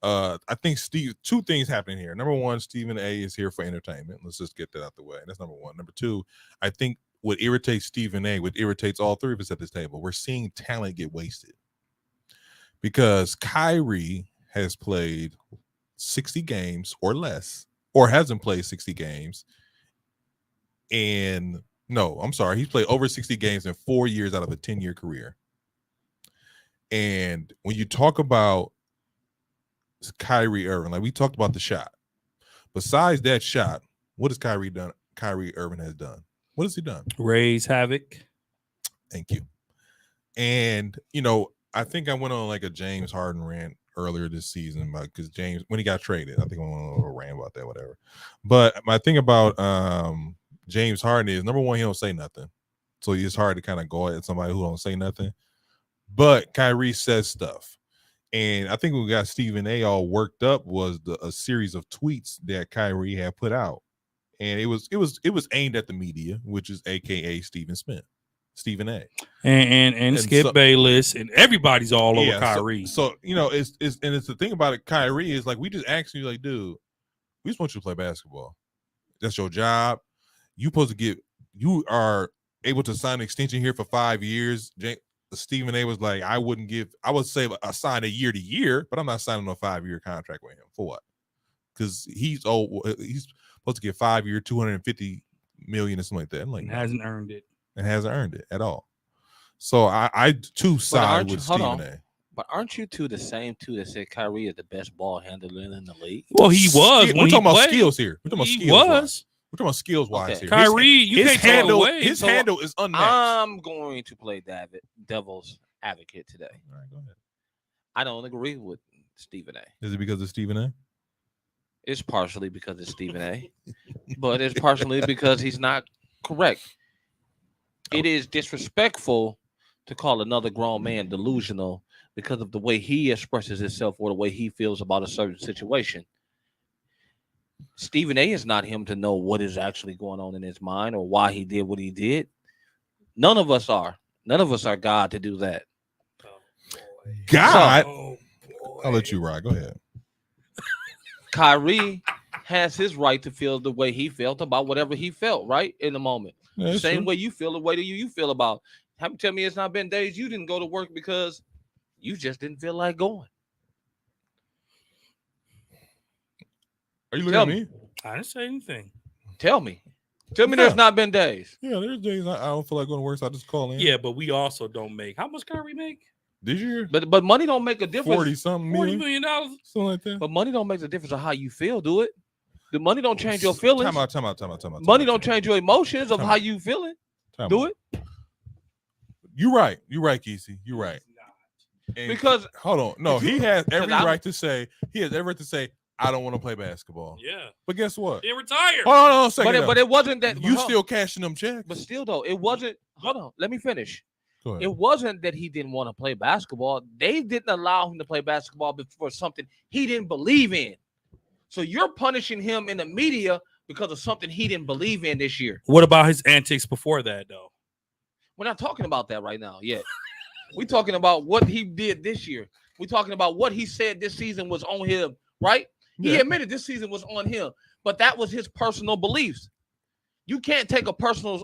I think two things happening here. Number one, Stephen A. is here for entertainment. Let's just get that out the way. That's number one. Number two, I think what irritates Stephen A., what irritates all three of us at this table, we're seeing talent get wasted because Kyrie has played 60 games or less, or hasn't played 60 games. And no, I'm sorry, he's played over 60 games in 4 years out of a 10-year career. And when you talk about Kyrie Irving, like we talked about the shot. Besides that shot, what has Kyrie done? Kyrie Irving has done. What has he done? Raise havoc. Thank you. And I think I went on like a James Harden rant earlier this season because James, when he got traded, I think I went on a little rant about that, whatever. But my thing about James Harden is, number one, he don't say nothing, so it's hard to kind of go at somebody who don't say nothing. But Kyrie says stuff. And I think what got Stephen A. all worked up was a series of tweets that Kyrie had put out, and it was aimed at the media, which is AKA Stephen A. and Skip Bayless, and everybody's all over Kyrie. So it's the thing about it. Kyrie is like, we just asked you, like, dude, we just want you to play basketball. That's your job. You are able to sign an extension here for 5 years. Stephen A. was like, I would say I sign a year to year, but I'm not signing a 5-year contract with him. For what? Because he's supposed to get 5 year, $250 million or something like that. I'm like, and hasn't earned it. And hasn't earned it at all. So I too side with Stephen A. But aren't you two the same two that said Kyrie is the best ball handler in the league? Well, he was. We're talking about skills here. We're talking about skills. We're talking about skills wise here. Kyrie, you can't handle away. His handle is unmatched. I'm going to play devil's advocate today. All right, go ahead. I don't agree with Stephen A. Is it because of Stephen A.? It's partially because it's Stephen A. But it's partially because he's not correct. It is disrespectful to call another grown man delusional because of the way he expresses himself or the way he feels about a certain situation. Stephen A. is not him to know what is actually going on in his mind or why he did what he did. None of us are. None of us are God to do that. God? I'll let you ride. Go ahead. Kyrie has his right to feel the way he felt about whatever he felt, right? In the moment. Yeah, Same true. way you feel, the way you feel about. Tell me it's not been days you didn't go to work because you just didn't feel like going. Are you looking at me? I didn't say anything. Tell me there's not been days. Yeah, there's days I don't feel like going to work, so I just call in. Yeah, but we also don't make. How much Kyrie make? This year? But money don't make a difference. $40 million, something like that. But money don't make a difference of how you feel, do it? The money don't change your feelings. Time out. Money don't change your emotions of how you feeling. Do it? You're right, Kesey. You're right. And because hold on, no, he has every right to say. He has every right to say, I don't want to play basketball. Yeah. But guess what? He retired. Hold on a second. But it wasn't that you still cashing them checks. But still though, it wasn't. Hold on, let me finish. Go ahead. It wasn't that he didn't want to play basketball. They didn't allow him to play basketball for something he didn't believe in. So you're punishing him in the media because of something he didn't believe in this year. What about his antics before that, though? We're not talking about that right now yet. We're talking about what he did this year. We're talking about what he said this season was on him, right? Yeah. He admitted this season was on him, but that was his personal beliefs. You can't take a person's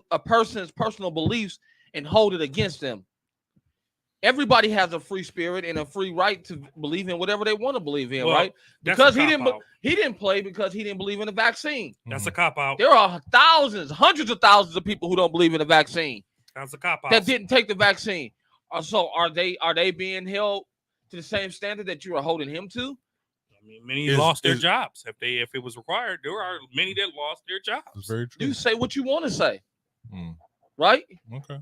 personal beliefs and hold it against them. Everybody has a free spirit and a free right to believe in whatever they want to believe in, right? Because he didn't play because he didn't believe in the vaccine. That's a cop-out. There are thousands, hundreds of thousands of people who don't believe in the vaccine. That's a cop-out. That didn't take the vaccine. So are they being held to the same standard that you are holding him to? I mean, many lost their jobs. If it was required, there are many that lost their jobs. That's very true. You say what you want to say, right? Okay.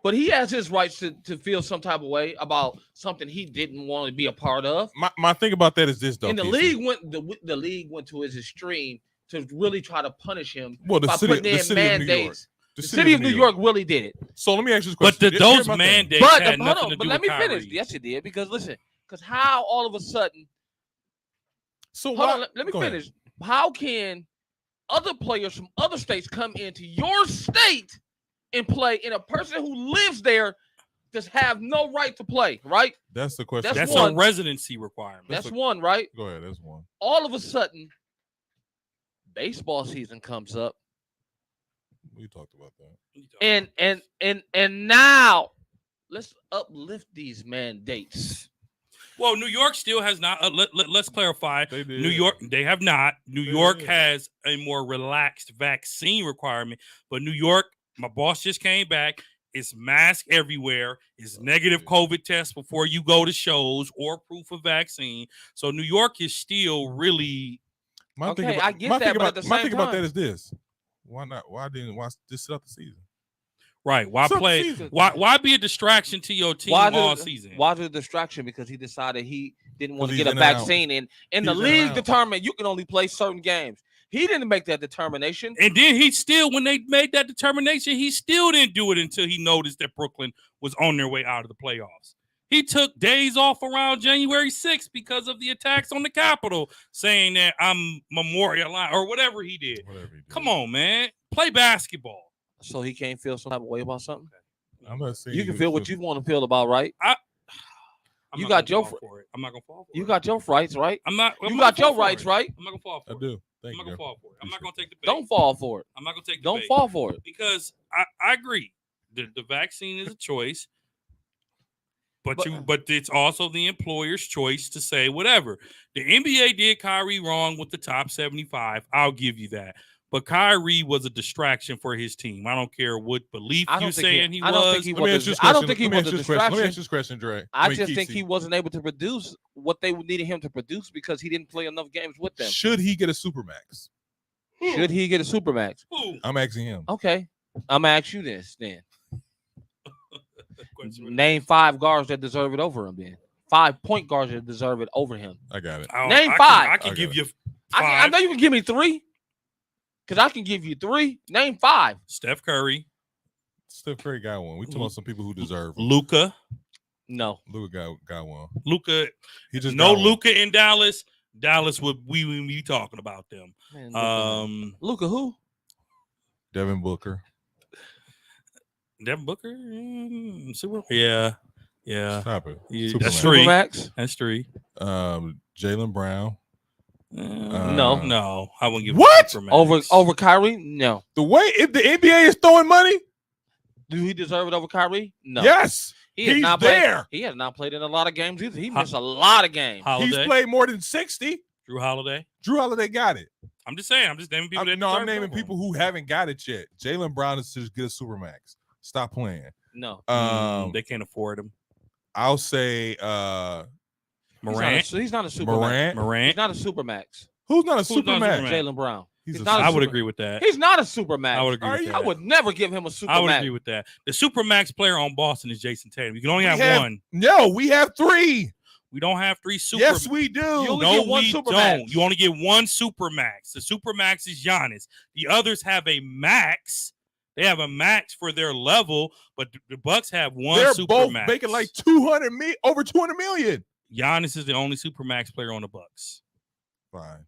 But he has his rights to feel some type of way about something he didn't want to be a part of. My thing about that is this, though. And the league went to his extreme to really try to punish him by putting in mandates. The city of New York really did it. So let me ask you this question. But those mandates had nothing to do with let me Kyrie. finish. Yes, it did. Because listen, how all of a sudden. So let me finish. How can other players from other states come into your state and play, and a person who lives there just have no right to play? Right. That's the question. That's a residency requirement. That's one, right? Go ahead. That's one. All of a sudden, baseball season comes up. We talked about that. And now let's uplift these mandates. Well, New York still has not. Let's clarify. New York, they have not. New York has a more relaxed vaccine requirement, but New York, my boss just came back. It's mask everywhere. It's negative COVID test before you go to shows or proof of vaccine. So New York is still really. I get that, but at the same time, my thing about that is this. Why not? Why just sit out the season? Right. Why play? Why be a distraction to your team all season? Why the distraction? Because he decided he didn't want to get a vaccine and the league determined you can only play certain games. He didn't make that determination. And then when they made that determination, he still didn't do it until he noticed that Brooklyn was on their way out of the playoffs. He took days off around January 6th because of the attacks on the Capitol, saying that I'm memorialized or whatever he did. Come on, man. Play basketball. So he can't feel some type of way about something? I'm not saying you can feel what you want to feel about, right? You got your I'm not gonna fall for it. You got your rights, right? You got your rights, right? I'm not gonna fall for it. I do. I'm not gonna fall for it. I'm not gonna take the bait. Don't fall for it. I'm not gonna take the Don't bait. fall for it. Because I agree. The vaccine is a choice. But it's also the employer's choice to say whatever. The NBA did Kyrie wrong with the top 75. I'll give you that. But Kyrie was a distraction for his team. I don't care what belief you're saying he was. I don't think he was a distraction. Let me ask this question, Dre. I just think he wasn't able to produce what they needed him to produce because he didn't play enough games with them. Should he get a supermax? Should he get a supermax? I'm asking him. Okay. I'm going to ask you this then. Name 5 guards that deserve it over him then. 5 point guards that deserve it over him. I got it. Name 5. I can give you 5. I know you can give me 3. Because I can give you 3. Name 5. Steph Curry. Steph Curry got one. We talking about some people who deserve. Luka. No. Luka got one. Luka. He just no Luka in Dallas. Dallas would we be talking about them. Luka who? Devin Booker. Devin Booker? Yeah. Stop it. Yeah, that's 3. Supermax? That's 3. Jaylen Brown. No. I wouldn't give what over Kyrie? No. The way if the NBA is throwing money, do he deserve it over Kyrie? No. Yes. He's not there. He has not played in a lot of games either. He missed a lot of games. He's played more than 60. Drew Holiday. Drew Holiday got it. I'm just saying. I'm just naming people. I'm naming people who haven't got it yet. Jaylen Brown is just get a supermax. Stop playing. No. They can't afford him. I'll say Morant. He's not a supermax. Morant. He's not a supermax. Who's not a supermax? Jaylen Brown. I would agree with that. He's not a supermax. I would agree with that. I would never give him a supermax. I would agree with that. The supermax player on Boston is Jason Tatum. You can only have one. No, we have 3. We don't have 3 supermax. Yes, we do. You only get one supermax. Don't. You only get one supermax. The supermax is Giannis. The others have a max. They have a max for their level, but the Bucks have one supermax. They're both making like over 200 million. Giannis is the only supermax player on the Bucks. Fine.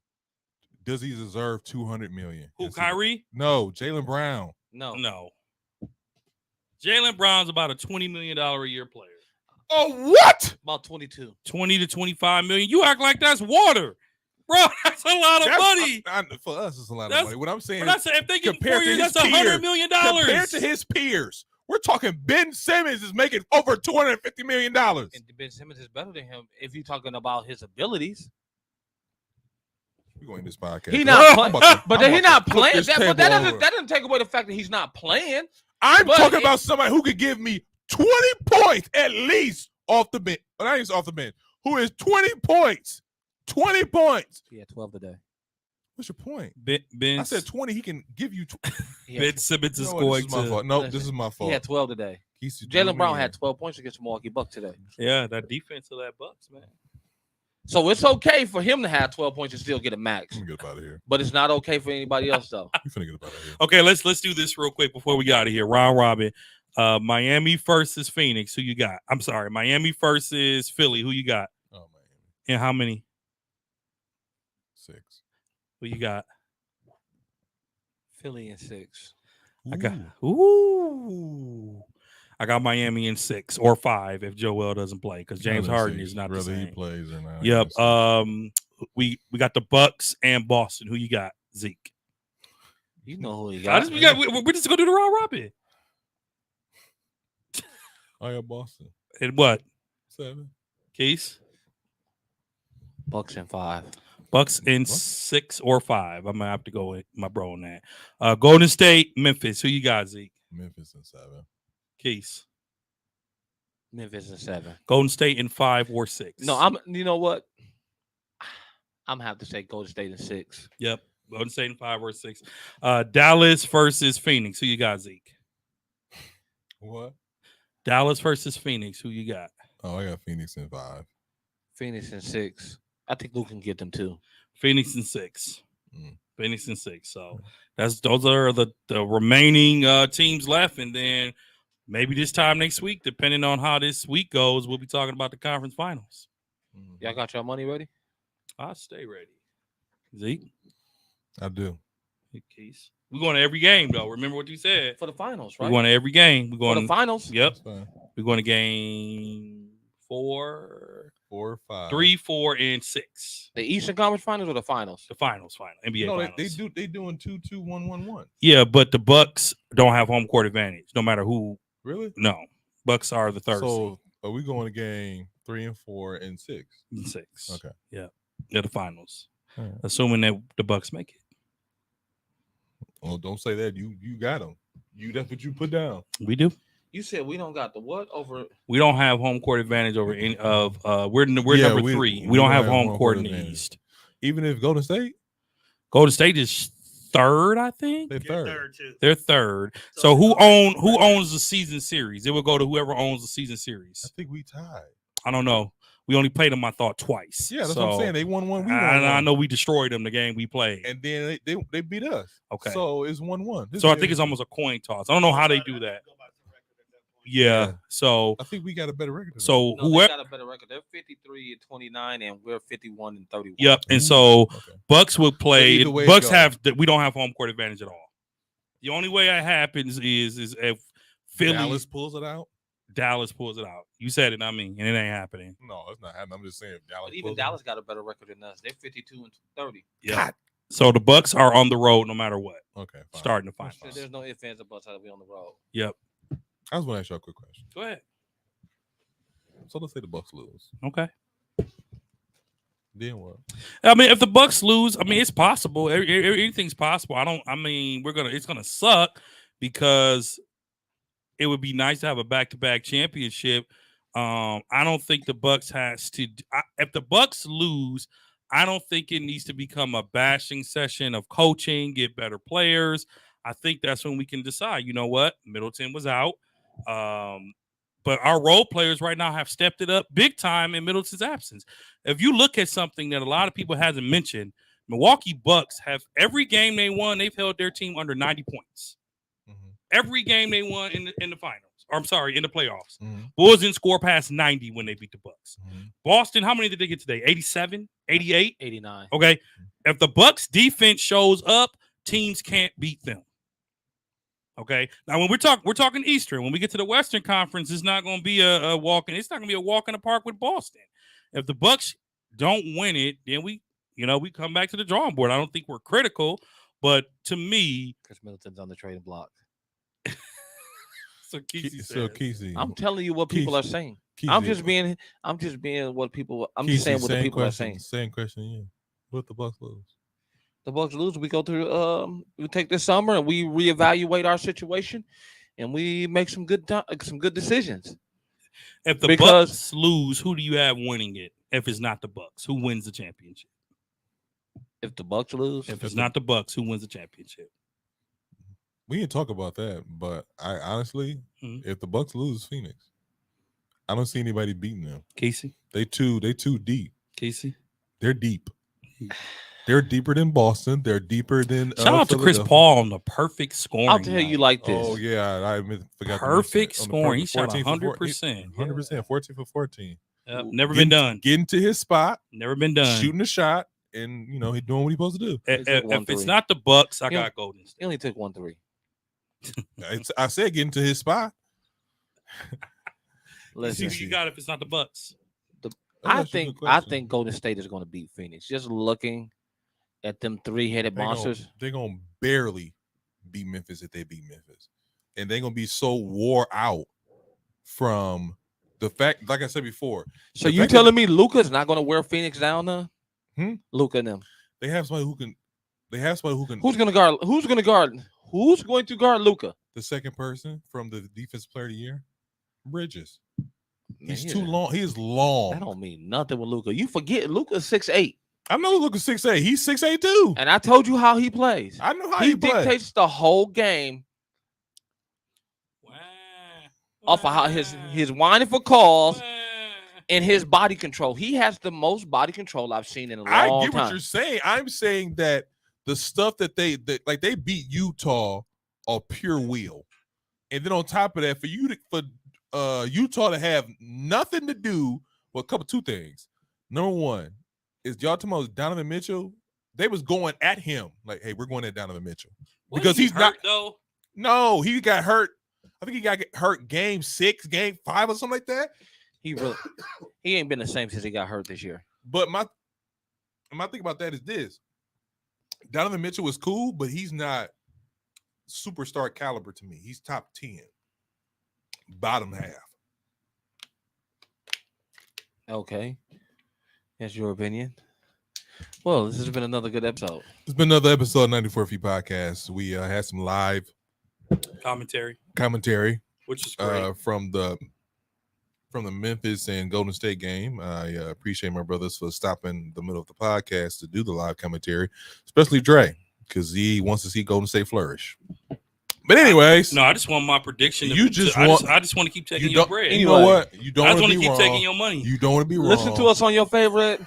Does he deserve 200 million? Who, Kyrie? No, Jaylen Brown. No. Jaylen Brown's about a $20 million a year player. Oh, what? About 22. 20 to 25 million. You act like that's water. Bro, that's a lot of money. For us, it's a lot of money. What I'm saying is, if they get 4 years, that's $100 million. Compared to his peers, we're talking Ben Simmons is making over $250 million. And Ben Simmons is better than him if you're talking about his abilities. We're going to this podcast. He's not playing. But then he's not playing. That doesn't take away the fact that he's not playing. I'm talking about somebody who could give me 20 points at least off the bench. But I ain't off the bench. Who is 20 points? 20 points. He had 12 today. What's your point? Ben I said 20. He can give you. Ben Simmons is going to. No, this is my fault. He had 12 today. Jaylen Brown had 12 points against the Milwaukee Bucks today. Yeah, that defense of that Bucks, man. So it's okay for him to have 12 points and still get a max. Get up out of here. But it's not okay for anybody else, though. You finna get up out of here. Okay, let's do this real quick before we get out of here. Round robin. Miami versus Phoenix. Who you got? I'm sorry. Miami versus Philly. Who you got? Oh, Miami. And how many? 6. Who you got? Philly in 6. I got Miami in 6 or 5 if Joel doesn't play because James Harden is not the same. Whether he plays or not. Yep. We got the Bucks and Boston. Who you got, Zeke? You know who you got. We're just gonna do the round robin. I got Boston. And what? 7. Keys? Bucks in 5. Bucks in 6 or 5. I'm gonna have to go with my bro on that. Golden State, Memphis. Who you got, Zeke? Memphis in 7. Keys. Memphis in 7. Golden State in 5 or 6. No, you know what? I'm gonna have to say Golden State in 6. Yep. Golden State in 5 or 6. Dallas versus Phoenix. Who you got, Zeke? What? Dallas versus Phoenix. Who you got? Oh, I got Phoenix in 5. Phoenix in 6. I think Luke can get them too. Phoenix in 6. Phoenix in 6. So those are the remaining teams left, and then maybe this time next week, depending on how this week goes, we'll be talking about the conference finals. Y'all got your money ready? I'll stay ready. Zeke? I do. Keys. We're going to every game, though. Remember what you said. For the finals, right? We're going to every game. We're going for the finals. Yep. We're going to game 4, 4, 5, 3, 4, and 6. The Eastern Conference Finals or the finals? The finals, NBA finals. They doing 2, 2, 1, 1, 1. Yeah, but the Bucks don't have home court advantage, no matter who. Really? No. Bucks are the third. So are we going to game 3 and 4 and 6? 6. Okay. Yeah. They're the finals. Right. Assuming that the Bucks make it. Well, don't say that. You got them. That's what you put down. We do. You said we don't got the what over? We don't have home court advantage over any of. We're number 3. We don't have home court in the East. Even if Golden State is third, I think. They're third. They're third. So who owns the season series? It will go to whoever owns the season series. I think we tied. I don't know. We only played them, I thought, twice. Yeah, that's what I'm saying. They won 1. I know we destroyed them the game we played. And then they beat us. Okay. So it's 1-1. So I think it's almost a coin toss. I don't know how they do that. Yeah. So I think we got a better record. So whoever got a better record. They're 53-29, and we're 51-31. Yep. And so Bucks will play. Bucks we don't have home court advantage at all. The only way that happens is if Philly Dallas pulls it out. You said it, not me, and it ain't happening. No, it's not happening. I'm just saying if Dallas. But even Dallas got a better record than us. They're 52-30. Yeah. So the Bucks are on the road no matter what. Okay. Fine. Starting the finals. There's no ifs, ands, or buts how to be on the road. Yep. I just want to ask you a quick question. Go ahead. So let's say the Bucks lose. Okay. Then what? I mean, if the Bucks lose, I mean, it's possible. Anything's possible. It's gonna suck because it would be nice to have a back-to-back championship. I don't think the Bucks has to. If the Bucks lose, I don't think it needs to become a bashing session of coaching, get better players. I think that's when we can decide. You know what? Middleton was out. But our role players right now have stepped it up big time in Middleton's absence. If you look at something that a lot of people hasn't mentioned, Milwaukee Bucks have every game they won, they've held their team under 90 points. Mm-hmm. Every game they won in the finals. Or I'm sorry, in the playoffs. Mm-hmm. Bulls didn't score past 90 when they beat the Bucks. Mm-hmm. Boston, how many did they get today? 87, 88, 89. Okay. If the Bucks defense shows up, teams can't beat them. Okay. Now, when we're talking Eastern. When we get to the Western Conference, it's not going to be a walk in. It's not going to be a walk in the park with Boston. If the Bucks don't win it, then we come back to the drawing board. I don't think we're critical, but to me, Chris Middleton's on the trading block. So Kesey, I'm telling you what people are saying. I'm just being what people. I'm just saying what the people are saying. Same question. Yeah. What the Bucks lose? The Bucks lose. We go through. We take this summer and we reevaluate our situation, and we make some good decisions. If the Bucks lose, who do you have winning it? If it's not the Bucks, who wins the championship? If the Bucks lose, if it's not the Bucks, who wins the championship? We didn't talk about that, but I honestly, if the Bucks lose Phoenix, I don't see anybody beating them. Casey, they too deep. Casey, they're deep. They're deeper than Boston. They're deeper than. Shout out to Chris Paul on the perfect scoring. I'll tell you like this. Oh yeah, I forgot. Perfect scoring. He shot 100%. 100%. 14 for 14. Never been done. Getting to his spot. Never been done. Shooting a shot, and he's doing what he's supposed to do. If it's not the Bucks, I got Golden State. He only took 1-3. I said getting to his spot. Listen, you got if it's not the Bucks. I think Golden State is going to beat Phoenix. Just looking at them three-headed monsters, they're going to barely beat Memphis if they beat Memphis, and they're going to be so wore out from the fact, like I said before. So you telling me Luka's not going to wear Phoenix down now? Luka and them. They have somebody who can. They have somebody who can. Who's going to guard? Who's going to guard Luka? The second person from the Defensive Player of the Year, Bridges. He's too long. He is long. That don't mean nothing with Luka. You forget Luka's 6'8". I know Luka's 6'8". He's 6'8" too. And I told you how he plays. I know how he plays. He dictates the whole game. Off of how his whining for calls and his body control. He has the most body control I've seen in a long time. I get what you're saying. I'm saying that the stuff that they beat Utah on pure will, and then on top of that, for Utah to have nothing to do with two things. Number one is y'all talking about Donovan Mitchell. They was going at him like, "Hey, we're going at Donovan Mitchell because he's not." Though. No, he got hurt. I think he got hurt game 6, game 5, or something like that. He ain't been the same since he got hurt this year. But my thing about that is this: Donovan Mitchell was cool, but he's not superstar caliber to me. He's top 10, bottom half. Okay, that's your opinion. Well, this has been another good episode. It's been another episode of 94 Feet Podcast. We had some live commentary, which is great. from the Memphis and Golden State game. I appreciate my brothers for stopping the middle of the podcast to do the live commentary, especially Dre, because he wants to see Golden State flourish. But anyways, I just want my prediction. I just want to keep taking your bread. You know what? You don't. I just want to keep taking your money. You don't want to be wrong. Listen to us on your favorite.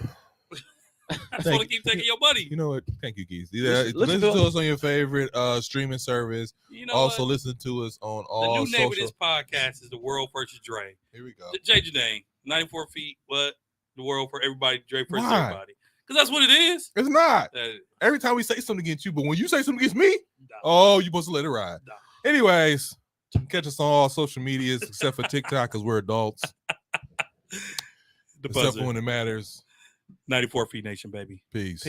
I just want to keep taking your money. You know what? Thank you, Keith. Listen to us on your favorite streaming service. You know also, what? Listen to us on all. The new name of this podcast is The World versus Dre. Here we go. Change your name. 94 feet. What? The world for everybody. Dre versus everybody. Because that's what it is. It's not. Every time we say something against you, but when you say something against me, you're supposed to let it ride. Anyways, catch us on all social medias except for TikTok because we're adults. Except for when it matters. 94 Feet Nation, baby. Peace.